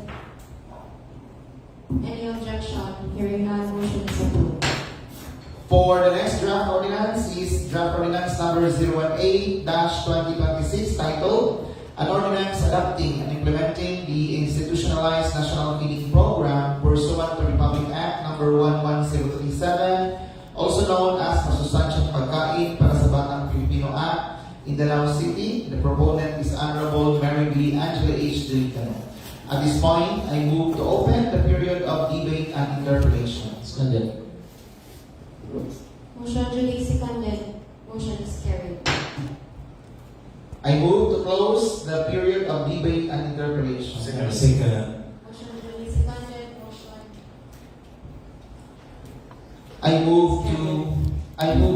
Any objection? Hearing none, motion is approved. For the next draft ordinance is draft ordinance number 018-2026 titled An Ordinance Adopting and Implementing the Institutionalized National Feeding Program pursuant to Republic Act number 11037, also known as Masustansyang Pagkain para sa Batang Pilipino Act in Danao City. The proponent is Honorable Mary B. Angela H. Delicano. At this point, I move to open the period of debate and interpellation. Seconded. Motion duly seconded. Motion is carried. I move to close the period of debate and interpellation. Second. Motion duly seconded. Motion. I move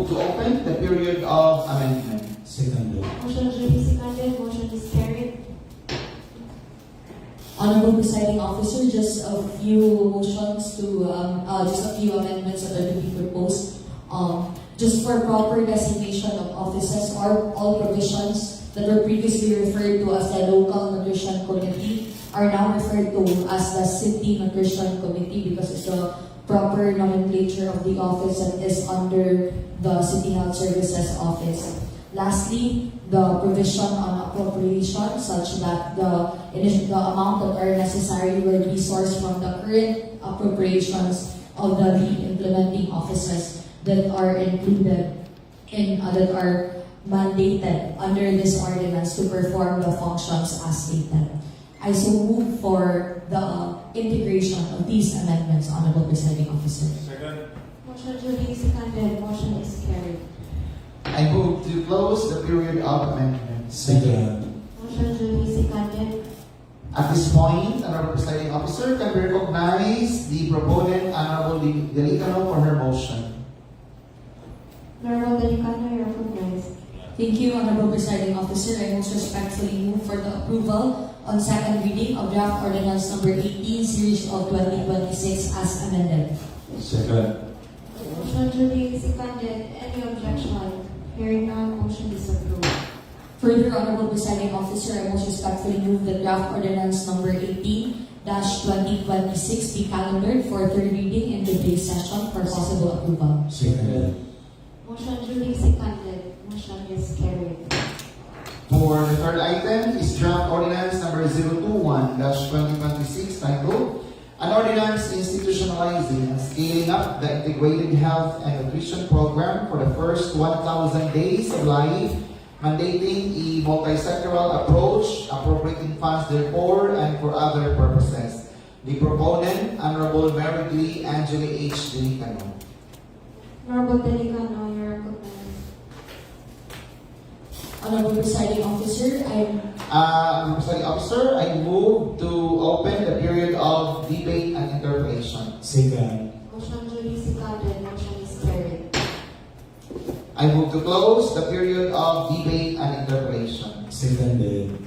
to open the period of amendment. Second. Motion duly seconded. Motion is carried. Honorable Presiding Officer, just a few motions to, just a few amendments that are to be proposed. Just for proper designation of offices or all provisions that were previously referred to as the Local Nutrition Committee are now referred to as the City Nutrition Committee because it's the proper nomenclature of the office that is under the City Health Services Office. Lastly, the provision on appropriation such that the amount that are necessary will be sourced from the current appropriations of the implementing offices that are included in that are mandated under this ordinance to perform the functions as stated. I so move for the integration of these amendments, Honorable Presiding Officer. Motion duly seconded. Motion is carried. I move to close the period of amendment. Second. Motion duly seconded. At this point, Honorable Presiding Officer, can we recognize the proponent, Honorable Delicano, for her motion? Honorable Delicano, you are recognized. Thank you, Honorable Presiding Officer. I most respectfully move for the approval on second reading of draft ordinance number 18, series of 2026 as amended. Second. Motion duly seconded. Any objection? Hearing none, motion is approved. Further, Honorable Presiding Officer, I most respectfully move that draft ordinance number 18-2026 be calendared for third reading in today's session for possible approval. Second. Motion duly seconded. Motion is carried. For the third item is draft ordinance number 021-2026 titled An Ordinance Institutionalizing and Scaling Up the Integrated Health and Nutrition Program for the First 1,000 Days of Life, mandating a multi-sectoral approach, appropriating funds therefore and for other purposes. The proponent, Honorable Mary B. Angela H. Delicano. Honorable Delicano, you are recognized. Honorable Presiding Officer, Presiding Officer, I move to open the period of debate and interpellation. Second. Motion duly seconded. Motion is carried. I move to close the period of debate and interpellation. Seconded.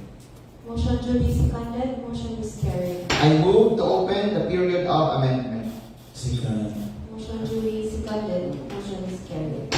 Motion duly seconded. Motion is carried. I move to open the period of amendment. Second. Motion duly seconded. Motion is carried.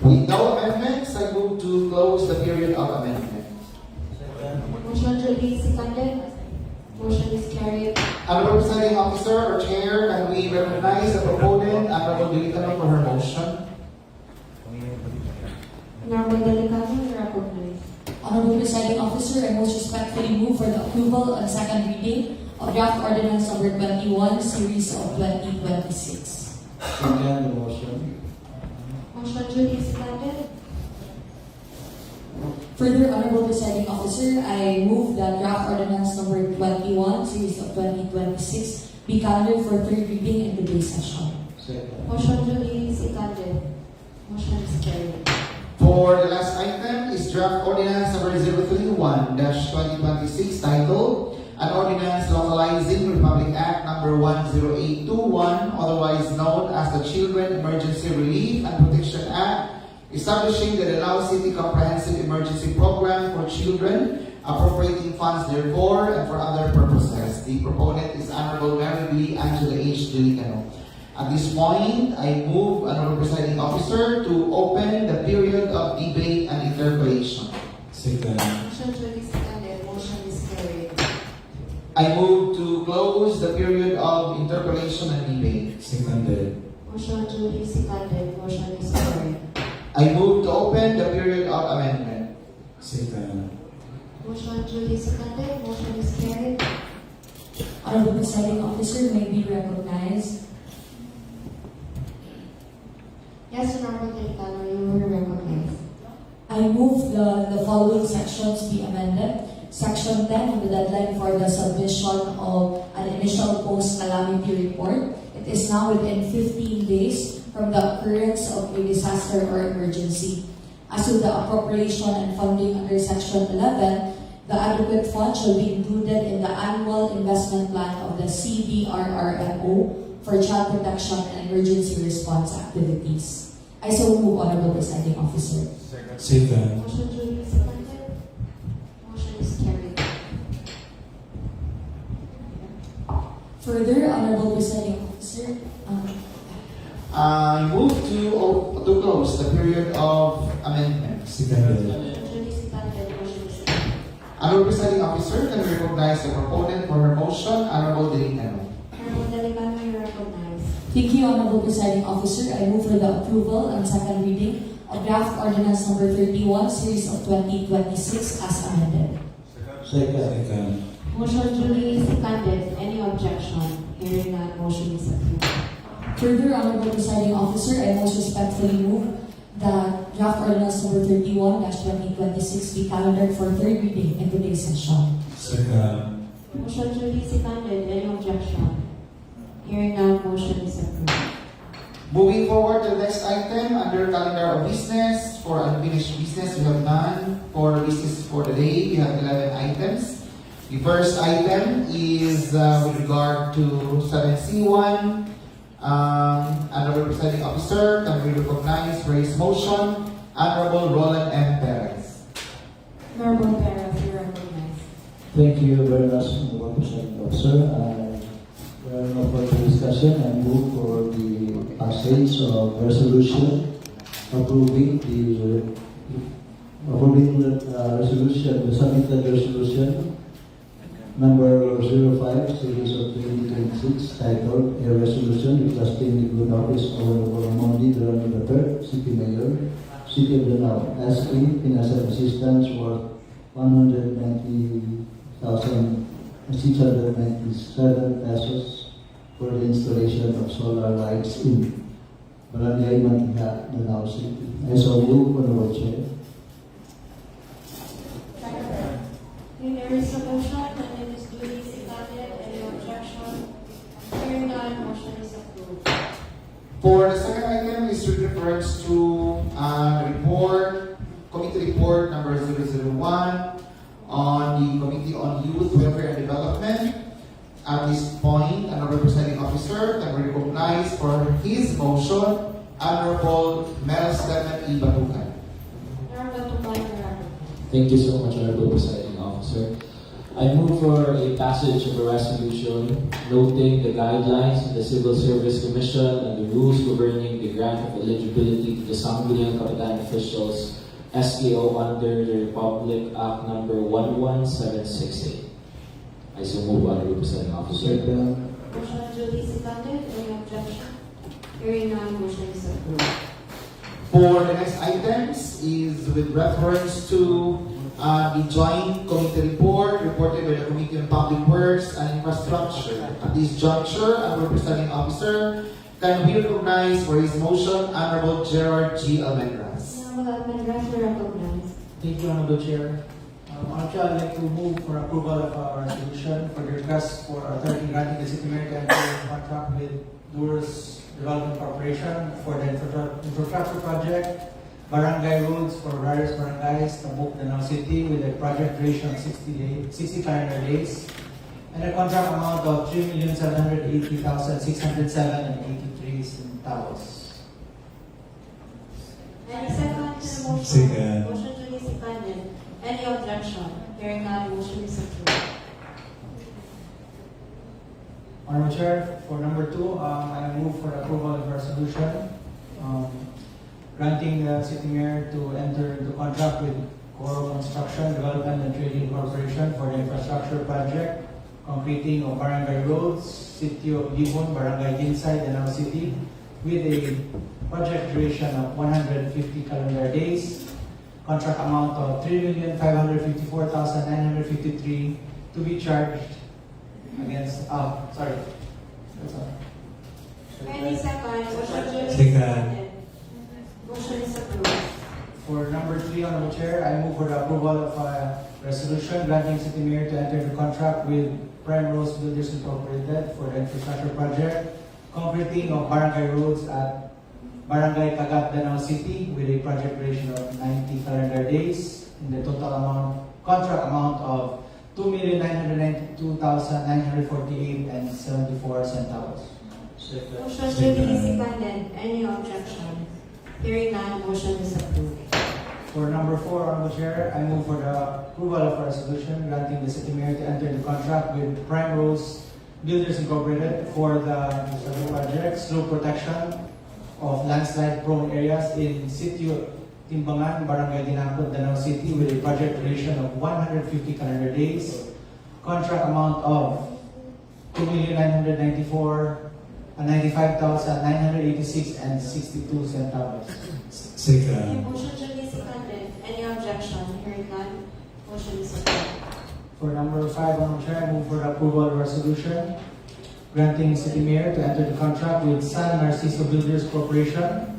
With no amendments, I move to close the period of amendment. Motion duly seconded. Motion is carried. Honorable Presiding Officer or Chair, can we recognize the proponent, Honorable Delicano, for her motion? Honorable Delicano, you are recognized. Honorable Presiding Officer, I most respectfully move for the approval on second reading of draft ordinance number 21, series of 2026. Second motion. Motion duly seconded. Further, Honorable Presiding Officer, I move that draft ordinance number 21, series of 2026 be calendared for third reading in today's session. Second. Motion duly seconded. Motion is carried. For the last item is draft ordinance number 031-2026 titled An Ordinance Localizing Republic Act number 10821, otherwise known as the Children Emergency Relief and Protection Act, establishing the Danao City Comprehensive Emergency Program for Children, appropriating funds therefore and for other purposes. The proponent is Honorable Mary B. Angela H. Delicano. At this point, I move, Honorable Presiding Officer, to open the period of debate and interpellation. Second. Motion duly seconded. Motion is carried. I move to close the period of interpellation and debate. Seconded. Motion duly seconded. Motion is carried. I move to open the period of amendment. Second. Motion duly seconded. Motion is carried. Honorable Presiding Officer may be recognized. Yes, Honorable Cayetano, you will be recognized. I move the following sections be amended. Section 10, the deadline for the submission of an initial post-calamity report. It is now within 15 days from the occurrence of a disaster or emergency. As to the appropriation and funding under Section 11, the adequate fund shall be included in the annual investment plan of the CBRRMO for child protection and emergency response activities. I so move, Honorable Presiding Officer. Second. Motion duly seconded. Motion is carried. Further, Honorable Presiding Officer, I move to close the period of amendment. Seconded. Motion duly seconded. Motion is carried. Honorable Presiding Officer, can we recognize the proponent for her motion, Honorable Delicano? Honorable Delicano, you are recognized. thank you, Honorable Presiding Officer. I move for the approval and second reading of draft ordinance number 31, series of 2026 as amended. Second. Second. Motion duly seconded. Any objection? Hearing none, motion is approved. Further, Honorable Presiding Officer, I most respectfully move that draft ordinance number 31-2026 be calendared for third reading in today's session. Second. Motion duly seconded. Any objection? Hearing none, motion is approved. Moving forward to the next item under calendar of business. For unfinished business, we have none. For business for the day, we have 11 items. The first item is with regard to 7C1. Honorable Presiding Officer, can we recognize for his motion, Honorable Roland M. Perez. Honorable Perez, you are recognized. Thank you very much, Honorable Presiding Officer. There are no further discussion. I move for the passage of resolution approving the resolution, the submitted resolution number 05, series of 2026, titled A Resolution Requesting the Good Office of Honorable Mondi Durano III, City Mayor, City of Danao, asking financial assistance worth 190,697 pesos for the installation of solar lights in Barangay Mantiha, Danao City. I so move, Honorable Chair. There is a motion and it is duly seconded. Any objection? Hearing none, motion is approved. For the second item is with reference to report, committee report number 001 on the Committee on Youth, Welfare and Development. At this point, Honorable Presiding Officer can we recognize for his motion, Honorable Mel Clement E. Batucan. Honorable Tuman, you are recognized. Thank you so much, Honorable Presiding Officer. I move for a passage of a resolution noting the guidelines of the Civil Service Commission and the rules governing the grant of eligibility to the Sangguniang Kapitan officials SKO under the Republic Act number 11768. I so move, Honorable Presiding Officer. Second. Motion duly seconded. Any objection? Hearing none, motion is approved. For the next items is with reference to the joint committee report reported by the Committee on Public Works and Infrastructure. At this juncture, Honorable Presiding Officer, can we recognize for his motion, Honorable Gerard G. Almendras. Honorable Almendras, you are recognized. Thank you, Honorable Chair. Honorable Chair, I'd like to move for approval of our resolution for the request for authority granting the City Mayor to enter a contract with Durs Development Corporation for the infrastructure project, barangay roads for various barangays, Tabuk, Danao City, with a project duration of 60 calendar days, and a contract amount of 3,780,607.83 centavos. Any second to the motion? Second. Motion duly seconded. Any objection? Hearing none, motion is approved. Honorable Chair, for number 2, I move for approval of resolution granting the City Mayor to enter into contract with Coro Construction Development and Trading Corporation for the infrastructure project, concreting of barangay roads, City of Libon, Barangay Ginsay, Danao City, with a project duration of 150 calendar days. Contract amount of 3,554,953 to be charged against, sorry. That's all. Any second, motion duly Second. seconded. Motion is approved. For number 3, Honorable Chair, I move for the approval of a resolution granting City Mayor to enter into contract with Prime Rose Builders Incorporated for the infrastructure project, concreting of barangay roads at Barangay Cagat, Danao City, with a project duration of 90 calendar days, in the total contract amount of 2,992,948.74 centavos. Motion duly seconded. Any objection? Hearing none, motion is approved. For number 4, Honorable Chair, I move for the approval of a resolution granting the City Mayor to enter into contract with Prime Rose Builders Incorporated for the infrastructure project, slope protection of landslide-prone areas in Sitio Timbangan, Barangay Dinapod, Danao City, with a project duration of 150 calendar days. Contract amount of 2,995,986.62 centavos. Second. Motion duly seconded. Any objection? Hearing none, motion is approved. For number 5, Honorable Chair, I move for the approval of resolution granting City Mayor to enter the contract with San Narciso Builders Corporation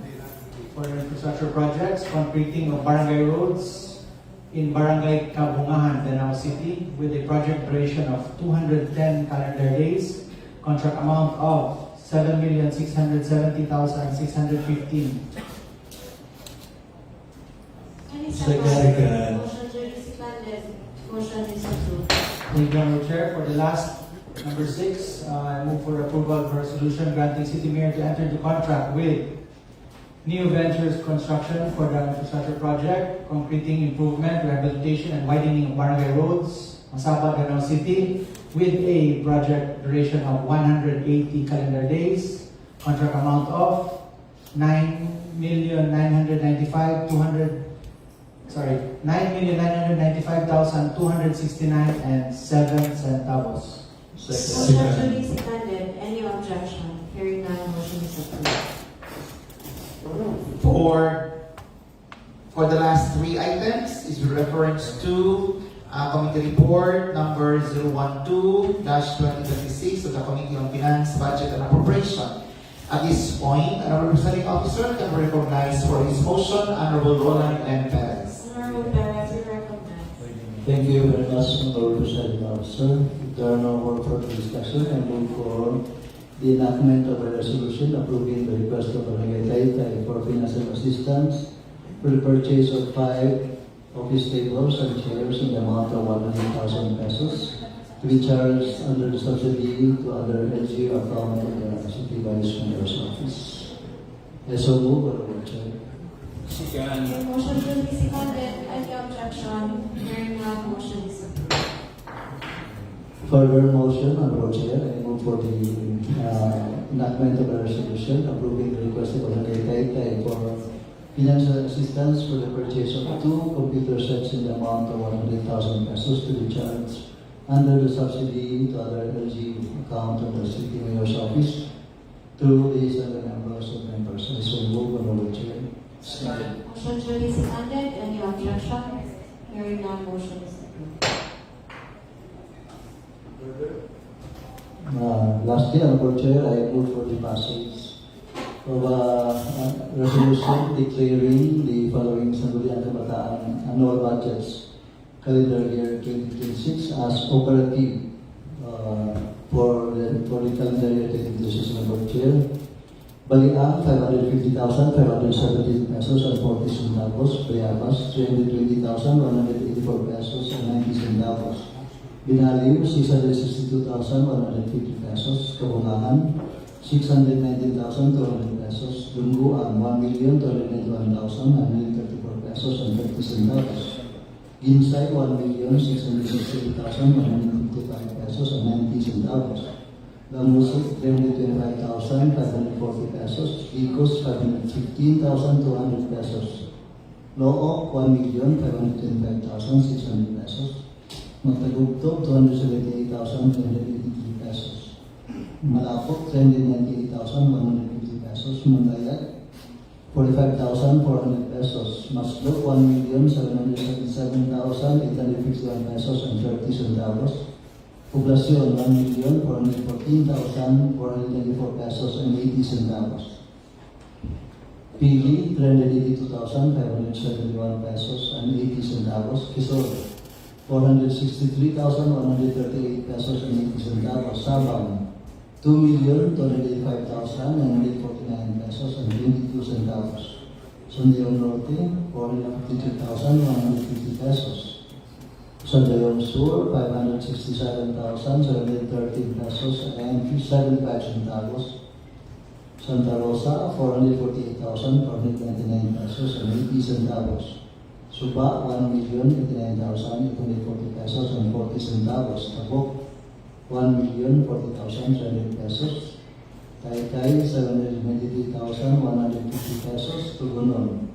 for the infrastructure projects, concreting of barangay roads in Barangay Kabungahan, Danao City, with a project duration of 210 calendar days, contract amount of 7,670,615. Any Second. second? Motion duly seconded. Motion is approved. Thank you, Honorable Chair. For the last, number 6, I move for approval of resolution granting City Mayor to enter into contract with Neo Ventures Construction for the infrastructure project, concreting improvement, rehabilitation, and widening of barangay roads, Masaba, Danao City, with a project duration of 180 calendar days, contract amount of 9,995,269.07 centavos. Motion duly seconded. Any objection? Hearing none, motion is approved. For the last 3 items is with reference to Committee Report number 012-2026 of the Committee on Finance, Budget and Appropriation. At this point, Honorable Presiding Officer can be recognized for his motion, Honorable Roland M. Perez. Honorable Perez, you recognize. Thank you very much, Honorable Presiding Officer. If there are no more further discussion, I move for the enactment of a resolution approving the request of Barangay Taytay for financial assistance for the purchase of 5 office tables and chairs in the amount of 100,000 pesos to be charged under the subsidy to other LGU account of the City Vice Mayor's Office. I so move, Honorable Chair. Motion duly seconded. Any objection? Hearing none, motion is approved. Further motion, Honorable Chair, I move for the enactment of a resolution approving the request of Barangay Taytay for financial assistance for the purchase of 2 computer sets in the amount of 100,000 pesos to be charged under the subsidy to other LG account of the City Mayor's Office through the 7 numbers of members. I so move, Honorable Chair. Motion duly seconded. Any objection? Hearing none, motion is approved. Lastly, Honorable Chair, I move for the passage of a resolution declaring the following Sangguniang Kabataan annual budgets calendar year 2026 as operative for the calendar year 2026, Honorable Chair. Baliang, 550,517 pesos and 40 centavos. Bayabas, 320,184 pesos and 90 centavos. Binaliw, 662,150 pesos. Kabungahan, 619,200 pesos. Dunguan, 1,291,134 pesos and 50 centavos. Ginsay, 1,668,155 pesos and 90 centavos. Lamusik, 325,540 pesos. Icos, 515,200 pesos. Loo, 1,525,600 pesos. Matagugtog, 278,383 pesos. Malapok, 398,150 pesos. Mandayag, 45,400 pesos. Maslog, 1,777,851 pesos and 30 centavos. Poblacion, 1,414,424 pesos and 80 centavos. Pili, 382,571 pesos and 80 centavos. Quezon, 463,138 pesos and 80 centavos. Sabang, 2,285,949 pesos and 22 centavos. Sondeon Norte, 452,150 pesos. Sondeon Sur, 567,713 pesos and 75 centavos. Santa Rosa, 448,499 pesos and 80 centavos. Suba, 1,089,840 pesos and 40 centavos. Tabok, 1,040,300 pesos. Taytay, 723,150 pesos. Tugunon,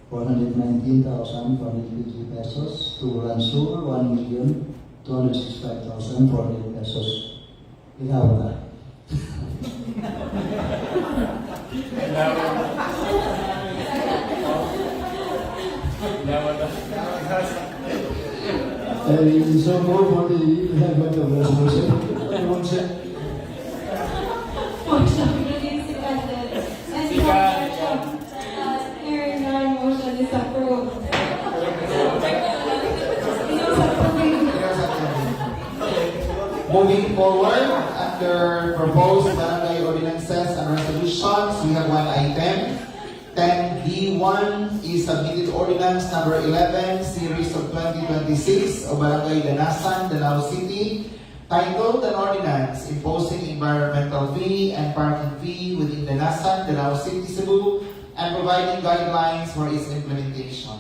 419,450 pesos. Tuguran Sur, 1,265,400 pesos. Ikaw na. So more for the amendment of resolution. Motion release seconded. And hearing none, motion is approved. Moving forward, under proposed barangay ordinances and resolutions, we have one item. 10D1 is submitted ordinance number 11, series of 2026 of Barangay Danasan, Danao City, titled an ordinance imposing environmental fee and parking fee within Danasan, Danao City, Cebu, and providing guidelines for its implementation.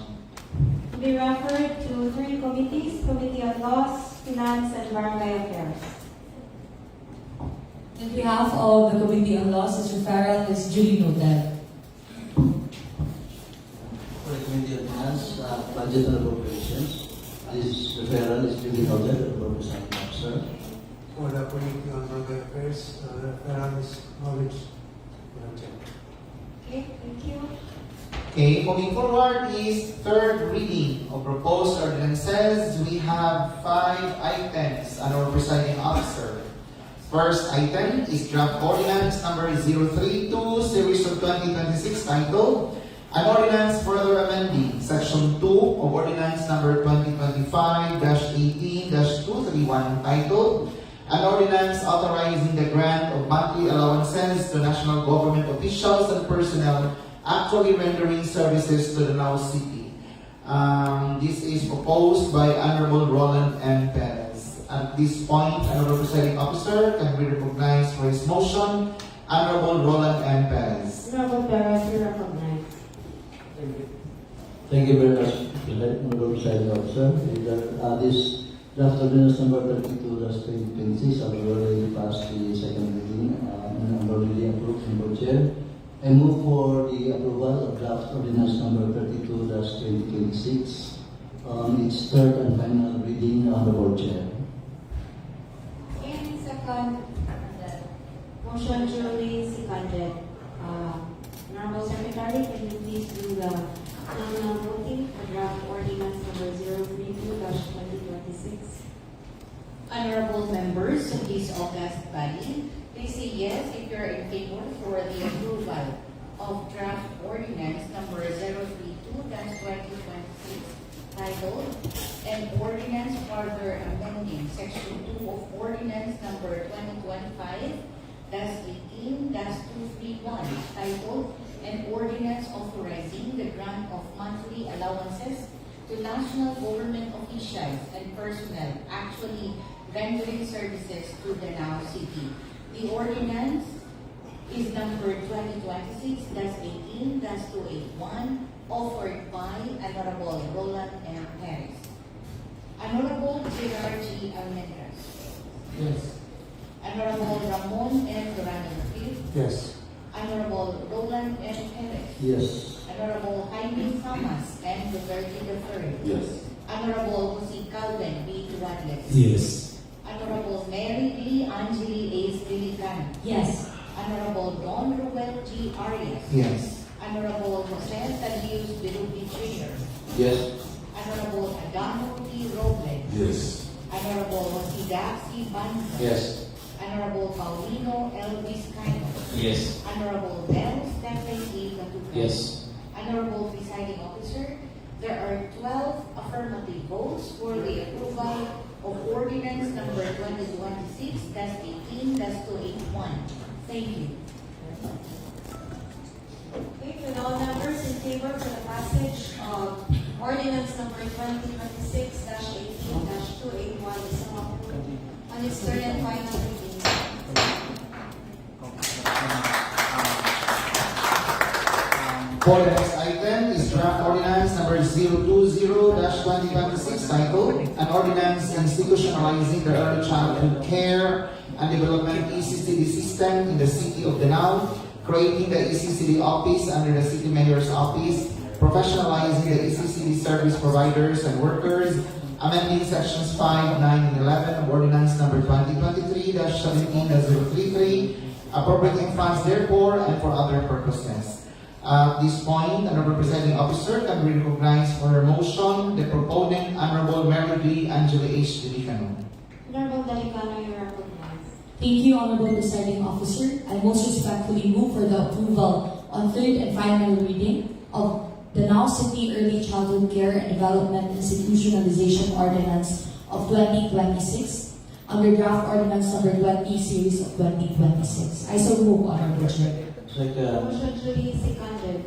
Be referred to three committees: Committee on Laws, Finance, and Barangay Affairs. On behalf of the Committee on Laws, this referral is duly noted. For the Committee on Finance, Budget and Appropriations, this referral is duly noted for presiding officer. For the Committee on Barangay Affairs, referral is acknowledged. Madam Chair. Okay, thank you. Okay, moving forward is third reading of proposed ordinances. We have 5 items under our presiding officer. First item is draft ordinance number 032, series of 2026, titled an ordinance further amending section 2 of ordinance number 2025-18-231, titled an ordinance authorizing the grant of monthly allowances to national government officials and personnel actually rendering services to the Danao City. This is proposed by Honorable Roland M. Perez. At this point, Honorable Presiding Officer can be recognized for his motion. Honorable Roland M. Perez. Honorable Perez, you recognize. Thank you very much, Honorable Presiding Officer. This draft ordinance number 32/2026 have already passed the second reading and already approved in board chair. I move for the approval of draft ordinance number 32/2026 on its third and final reading on the board chair. And second, motion duly seconded. Honorable Secretary, can you please do the nominal voting for draft ordinance number 032/2026? Honorable members of this august body, please say yes if you are in favor for the approval of draft ordinance number 032/2026, titled an ordinance further amending section 2 of ordinance number 2025-18-231, titled an ordinance authorizing the grant of monthly allowances to national government officials and personnel actually rendering services to the Danao City. The ordinance is number 2026-18-281, offered by Honorable Roland M. Perez. Honorable Gerard G. Almendras. Yes. Honorable Ramon M. Durano V. Yes. Honorable Roland M. Perez. Yes. Honorable Jaime Samas and Duterte III. Yes. Honorable Jose Calvin B. Tuadles. Yes. Honorable Mary D. Angeli A. Stilicano. Yes. Honorable Don Ruel G. Arias. Yes. Honorable Jose Tadius Birubi Jr. Yes. Honorable Adamo T. Robles. Yes. Honorable Jose Daxi Banza. Yes. Honorable Paulino L. Vizcaino. Yes. Honorable Del Stephen E. Catuca. Yes. Honorable Presiding Officer, there are 12 affirmative votes for the approval of ordinance number 2026-18-281. Thank you. Okay, with all members in favor for the passage of ordinance number 2026-18-281 is now approved on its third and final reading. For the next item is draft ordinance number 020-2026 titled An Ordinance Institutionalizing the Early Childhood Care and Development ECCD System in the City of Danao, creating the ECCD Office under the City Mayor's Office, professionalizing the ECCD service providers and workers, amending sections 5, 9, and 11 of ordinance number 2023-17-033, appropriating funds therefore and for other purposes. At this point, Honorable Presiding Officer can we recognize for her motion the proponent, Honorable Mary D. Angela H. Delicano. Honorable Delicano, you are recognized. Thank you, Honorable Presiding Officer. I most respectfully move for the approval on third and final reading of the Danao City Early Childhood Care and Development Institutionalization Ordinance of 2026 under draft ordinance number 20 series of 2026. I so move, Honorable Chair. Second. Motion duly seconded.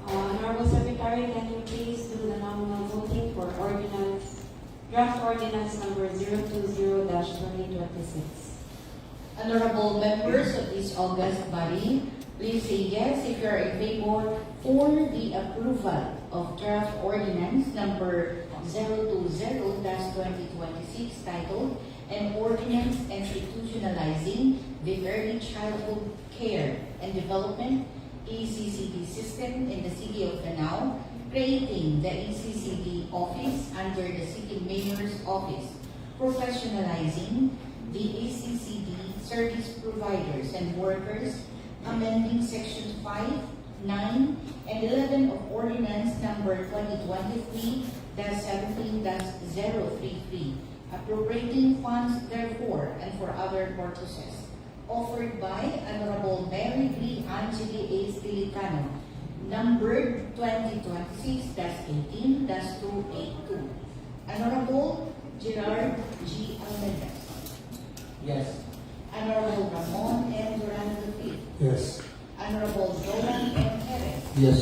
Honorable Secretary, can you please do the nominal voting for draft ordinance number 020-2026? Honorable members of this august body, please say yes if you are in favor for the approval of draft ordinance number 020-2026 titled An Ordinance Institutionalizing the Early Childhood Care and Development ECCD System in the City of Danao, creating the ECCD Office under the City Mayor's Office, professionalizing the ECCD service providers and workers, amending sections 5, 9, and 11 of ordinance number 2023-17-033, appropriating funds therefore and for other purposes, offered by Honorable Mary D. Angeli A. Stilicano, numbered 2026-18-282. Honorable Gerard G. Almeida. Yes. Honorable Ramon M. Durando V. Yes. Honorable Zolan M. Perez. Yes.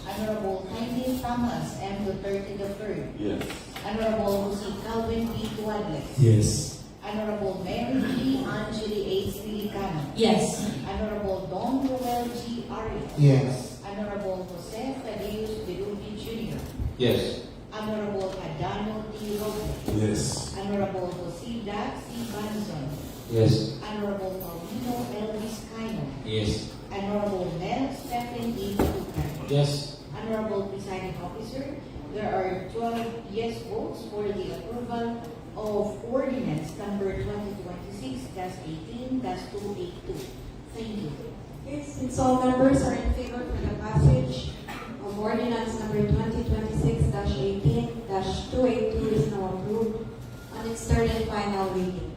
Honorable Jaime Thomas M. Duterte III. Yes. Honorable Jose Calvin B. Tuadles. Yes. Honorable Mary D. Angeli A. Stilicano. Yes. Honorable Don Ruel G. Arias. Yes. Honorable Jose Tadius Birubi Jr. Yes. Honorable Adano T. Robles. Yes. Honorable Jose Daxi Banzon. Yes. Honorable Paulino L. Vizcaino. Yes. Honorable Mel Stephen E. Catuca. Yes. Honorable Presiding Officer, there are 12 yes votes for the approval of ordinance number 2026-18-282. Thank you. Okay, since all members are in favor for the passage of ordinance number 2026-18-282 is now approved on its third and final reading.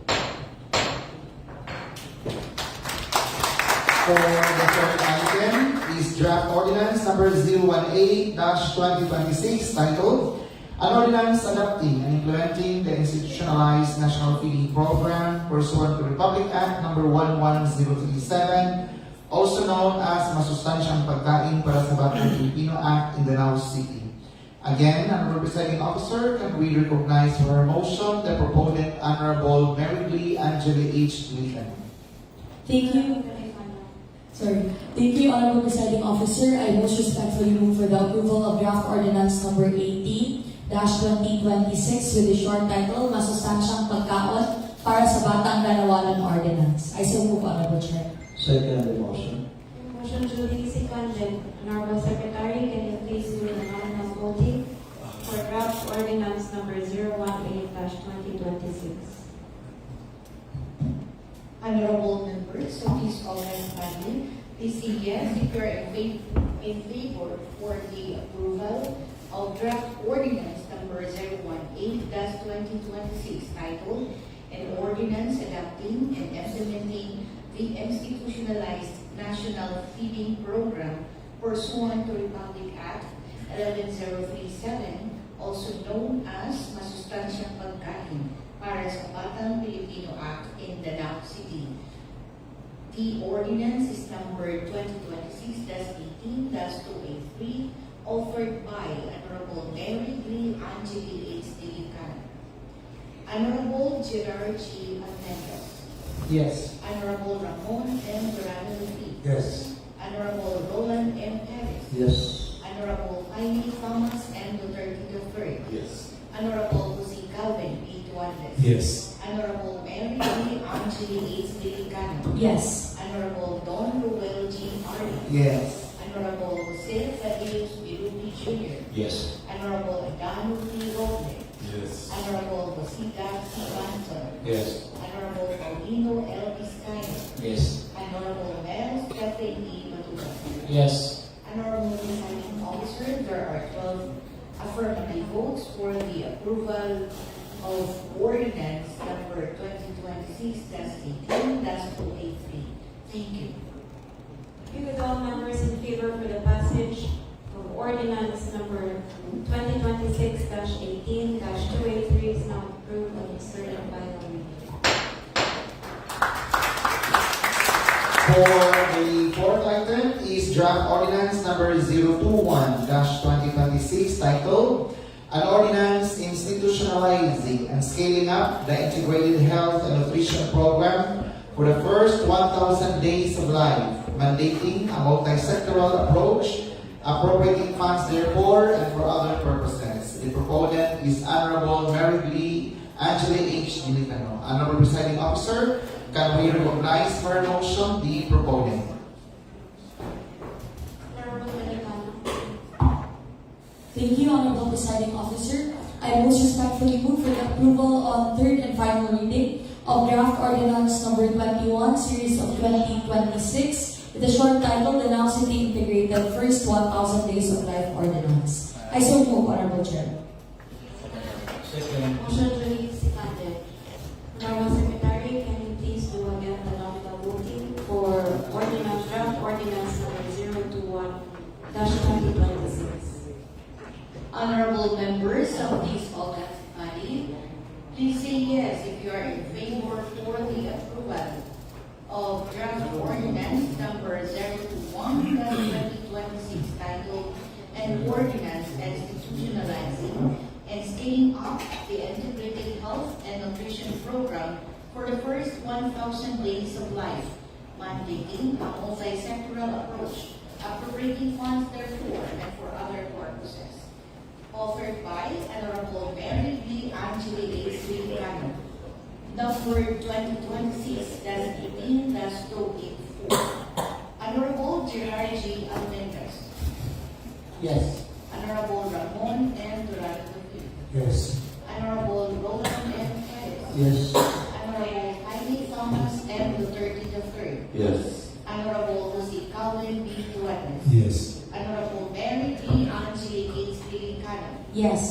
For the third item is draft ordinance number 018-2026 titled An Ordinance Adopting and Implementing the Institutionalized National Feeding Program pursuant to Republic Act number 11037, also known as Masustansyang Pagkain para sa Batang Pilipino Act in Danao City. Again, Honorable Presiding Officer, can we recognize for her motion the proponent, Honorable Mary D. Angela H. Delicano. Thank you. Thank you, Honorable Presiding Officer. I most respectfully move for the approval of draft ordinance number 80-2026 with the short title, Masustansyang Pagkaon para sa Batang Ganawalan Ordinance. I so move, Honorable Chair. Second the motion. Motion duly seconded. Honorable Secretary, can you please do the nominal voting for draft ordinance number 018-2026. Honorable members of this august body, please say yes if you are in favor for the approval of draft ordinance number 018-2026 titled An Ordinance Adopting and Implementing the Institutionalized National Feeding Program pursuant to Republic Act 11037, also known as Masustansyang Pagkain para sa Batang Pilipino Act in Danao City. The ordinance is number 2026-18-283, offered by Honorable Mary Lee Angeli H. Dilican, Honorable Gerard G. Almendez, Yes. Honorable Ramon M. Durano Yes. Honorable Roland M. Perez, Yes. Honorable Jaime Thomas M. Duterte III, Yes. Honorable Jose Calvin P. Duandes, Yes. Honorable Mary Lee Angeli H. Delicano, Yes. Honorable Don Ruel G. Arias, Yes. Honorable Jose Thaddeus Biruti Jr., Yes. Honorable Adano P. Roble, Yes. Honorable Rosita C. Banton, Yes. Honorable Paulino L. Vizcaino, Yes. Honorable Mel Stephen E. Matuga. Yes. Honorable Presiding Officer, there are 12 affirmative votes for the approval of ordinance number 2026-18-283. Thank you. With all members in favor for the passage of ordinance number 2026-18-283 is now approved on its third and final reading. For the fourth item is draft ordinance number 021-2026 titled An Ordinance Institutionalizing and Scaling Up the Integrated Health and Nutrition Program for the first 1,000 days of life, mandating a multi-sectoral approach, appropriating funds therefore and for other purposes. The proponent is Honorable Mary Lee Angeli H. Dilicano. Honorable Presiding Officer, can we recognize for a motion the proponent? Honorable Delicano. Thank you, Honorable Presiding Officer. I most respectfully move for the approval on third and final reading of draft ordinance number 21, series of 2026, with the short title, the Danao City Integrated First 1,000 Days of Life Ordinance. I so move, Honorable Chair. Motion duly seconded. Honorable Secretary, can you please do again the nominal voting for ordinance, draft ordinance number 021-2026? Honorable members of this august body, please say yes if you are in favor for the approval of draft ordinance number 021-2026 titled An Ordinance Institutionalizing and Scaling Up the Integrated Health and Nutrition Program for the first 1,000 days of life, mandating a multi-sectoral approach, appropriating funds therefore and for other purposes. Authored by Honorable Mary B. Angeli H. Delicano, number 2026-18-284. Honorable Gerard G. Almendez, Yes. Honorable Ramon M. Durano, Yes. Honorable Roland M. Perez, Yes. Honorable Jaime Thomas M. Duterte III, Yes. Honorable Jose Calvin B. Duandes, Yes. Honorable Mary B. Angeli H. Delicano, Yes.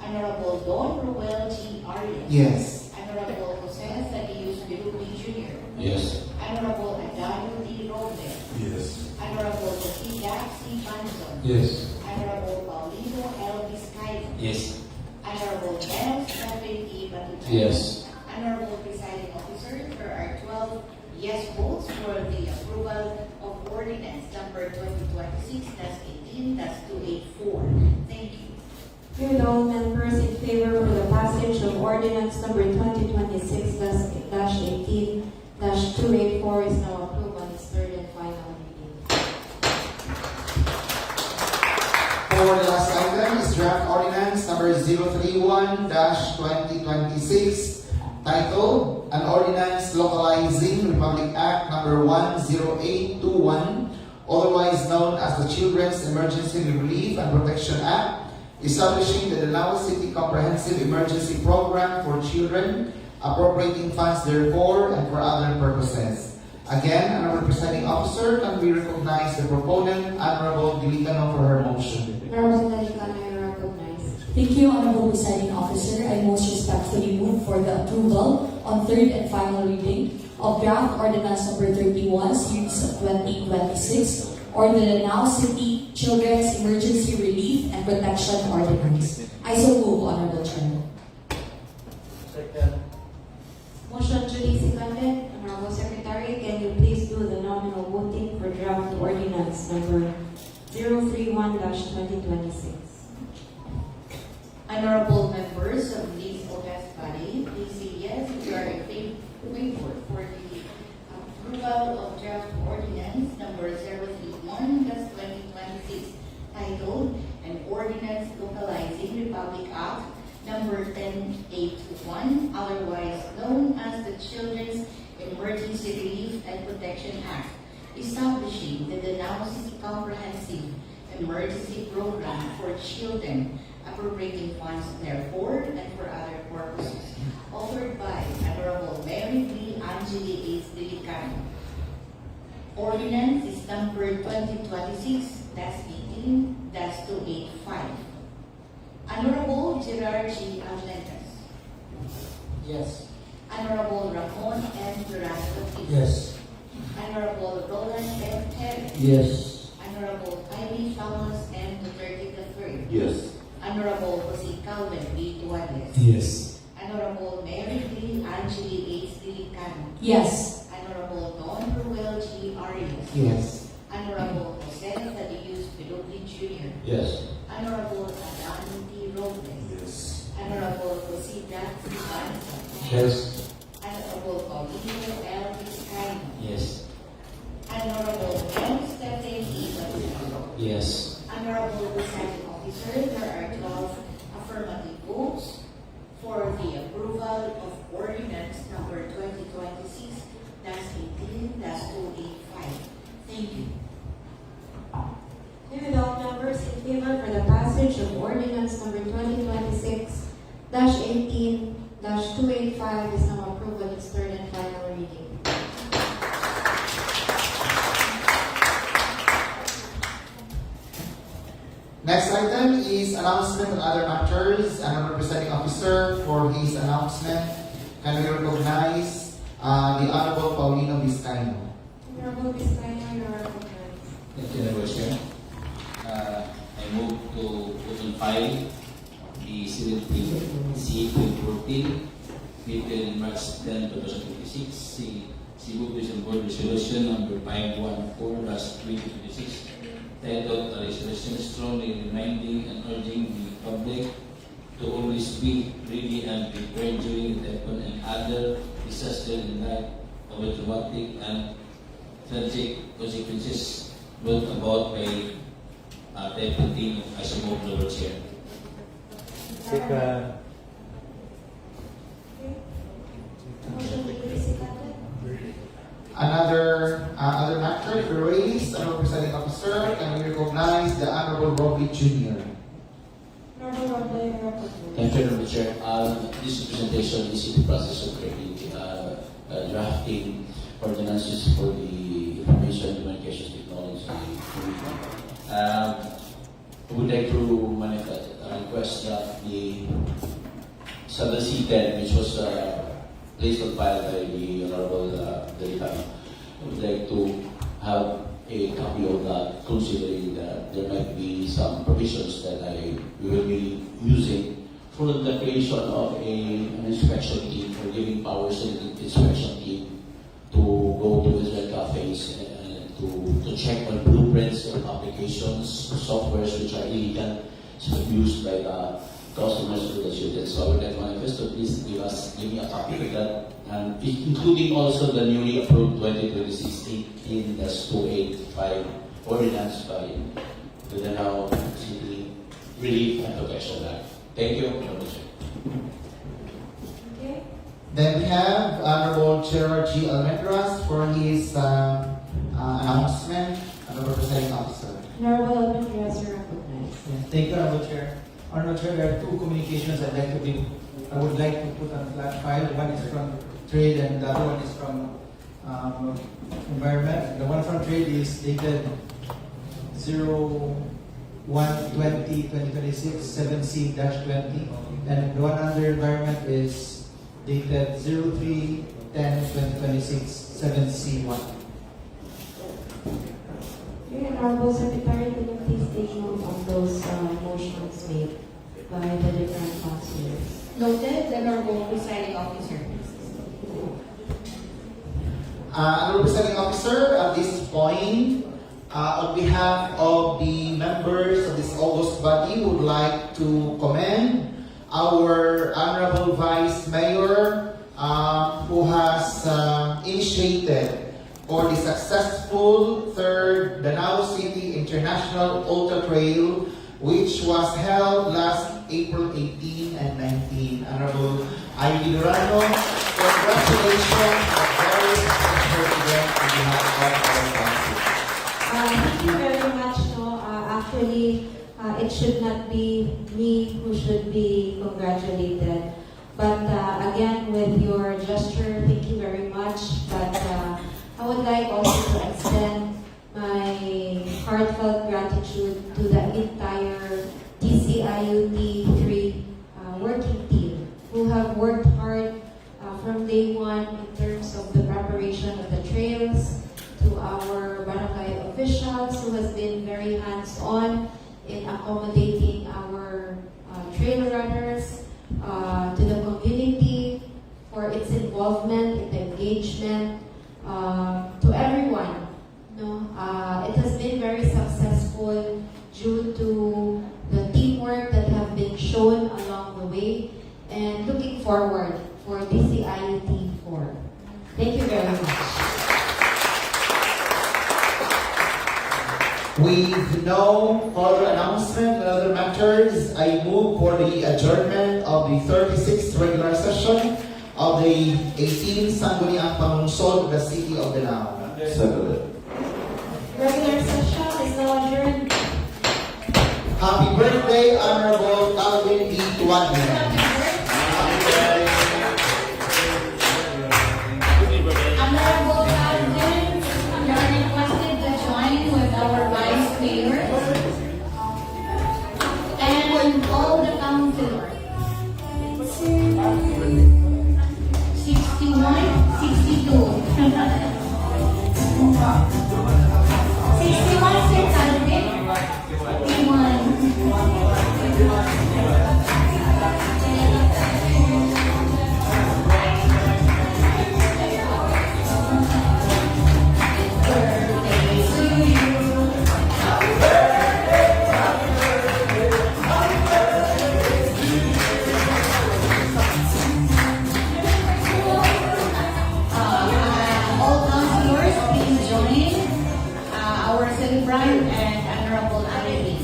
Honorable Don Ruel G. Arias, Yes. Honorable Jose Thaddeus Biruti Jr., Yes. Honorable Adano D. Roble, Yes. Honorable Rosita C. Banton, Yes. Honorable Paulino L. Vizcaino, Yes. Honorable Mel Stephen E. Matuga. Yes. Honorable Presiding Officer, there are 12 yes votes for the approval of ordinance number 2026-18-284. Thank you. With all members in favor for the passage of ordinance number 2026-18-284 is now approved on its third and final reading. For the last item is draft ordinance number 031-2026 titled An Ordinance Localizing Republic Act number 10821, otherwise known as the Children's Emergency Relief and Protection Act, establishing the Danao City Comprehensive Emergency Program for Children, appropriating funds therefore and for other purposes. Again, Honorable Presiding Officer, can we recognize the proponent, Honorable Dilicano, for her motion? Honorable Dalicano, you are recognized. Thank you, Honorable Presiding Officer. I most respectfully move for the approval on third and final reading of Draft Ordinance Number 31, Series of 2026, or the Danao City Children's Emergency Relief and Protection Ordinance. I so move, Honorable Chair. Motion duly seconded. Honorable Secretary, can you please do the nominal voting for draft ordinance number 031-2026? Honorable members of this august body, please say yes if you are in favor for the approval of draft ordinance number 031-2026, titled An Ordinance Localizing Republic Act number 10821, otherwise known as the Children's Emergency Relief and Protection Act, establishing the Danao City Comprehensive Emergency Program for Children, appropriating funds therefore and for other purposes, authored by Honorable Mary B. Angeli H. Dilicano. Ordinance is number 2026-18-285. Honorable Gerard G. Almendas. Yes. Honorable Ramon M. Durasco. Yes. Honorable Roland F. Perez. Yes. Honorable Jaime Thomas M. Duterte III. Yes. Honorable Jose Calvin B. Duales. Yes. Honorable Mary B. Angeli H. Dilicano. Yes. Honorable Don Ruel G. Arias. Yes. Honorable Jose Thaddeus Pedrotti Jr. Yes. Honorable Adan T. Robles. Yes. Honorable Jose Jackson Banza. Yes. Honorable Paulino L. Vizcaino. Yes. Honorable M. Stephen E. Gonzalo. Yes. Honorable Presiding Officer, there are 12 affirmative votes for the approval of ordinance number 2026-18-285. Thank you. Okay, with all members in favor for the passage of ordinance number 2026-18-285 is now approved with its third and final reading. Next item is announcement and other matters. Honorable Presiding Officer, for his announcement, can we recognize the Honorable Paulino Vizcaino? Honorable Vizcaino, you are recognized. Thank you, Honorable Chair. I move to put on file the C-2014, dated March 10, 2026, Cebu Prison Board Resolution number 514-2026, titled "A Resolution strongly reminding and urging the public to always be ready and prepared during the typhoon and other disaster in light of the traumatic and tragic consequences brought about by Typhoon Team as a move, Lord Chair." Motion duly seconded. Other matter raised, Honorable Presiding Officer, can we recognize the Honorable Robbie Jr.? Honorable Roble, you are recognized. Thank you, Honorable Chair. This presentation is in the process of creating drafting ordinances for the Information and Communications Technology Committee. I would like to request that the Southern C10, which was placed on file by the Honorable Delicano, I would like to have a copy of that, considering that there might be some provisions that we will be using for the creation of an inspection team, for giving powers to the inspection team to go to Israel cafes and to check on blueprints of applications, softwares which are illegal, used by the customers of the students. So I would like manifest to please give me a copy of that, and including also the newly approved 2026-18-285 ordinance by the Danao City Relief and Protection Act. Thank you, Honorable Chair. Okay. Then we have Honorable Gerard G. Almendras for his announcement. Honorable Presiding Officer. Honorable Almendras, you are recognized. Thank you, Honorable Chair. Honorable Chair, there are two communications I would like to put on flat file. One is from Trade and the other one is from Environment. The one from Trade is dated 01/20/2026, 7C-20, and the one under Environment is dated 03/10/2026, 7C1. Your Honorable Secretary, can you please take note of those motions made by the different councilors? Noted, the Honorable Presiding Officer. Honorable Presiding Officer, at this point, on behalf of the members of this august body, would like to commend our Honorable Vice Mayor who has initiated for the successful third Danao City International Ultra Trail, which was held last April 18 and 19. Honorable Ivy Durano, congratulations on a very successful event on behalf of our council. Thank you very much. Actually, it should not be me who should be congratulated. But again, with your gesture, thank you very much. But I would like also to extend my heartfelt gratitude to the entire DCIUT 3 working team who have worked hard from day one in terms of the preparation of the trails, to our barangay officials who has been very hands-on in accommodating our trail runners, to the community for its involvement, its engagement, to everyone. It has been very successful due to the teamwork that have been shown along the way, and looking forward for DCIUT 4. Thank you very much. With no further announcement and other matters, I move for the adjournment of the 36th regular session of the 18th Sangguniang Pangunsod of the City of Danao. Regular session is now adjourned. Happy birthday, Honorable Calvin D. Tuadman. Honorable Calvin, you are requested to join with our Vice Mayor and all the councilors. 61, 62. 61, Sir Calvin. 51. All councilors, please join our celebrant and Honorable Alex.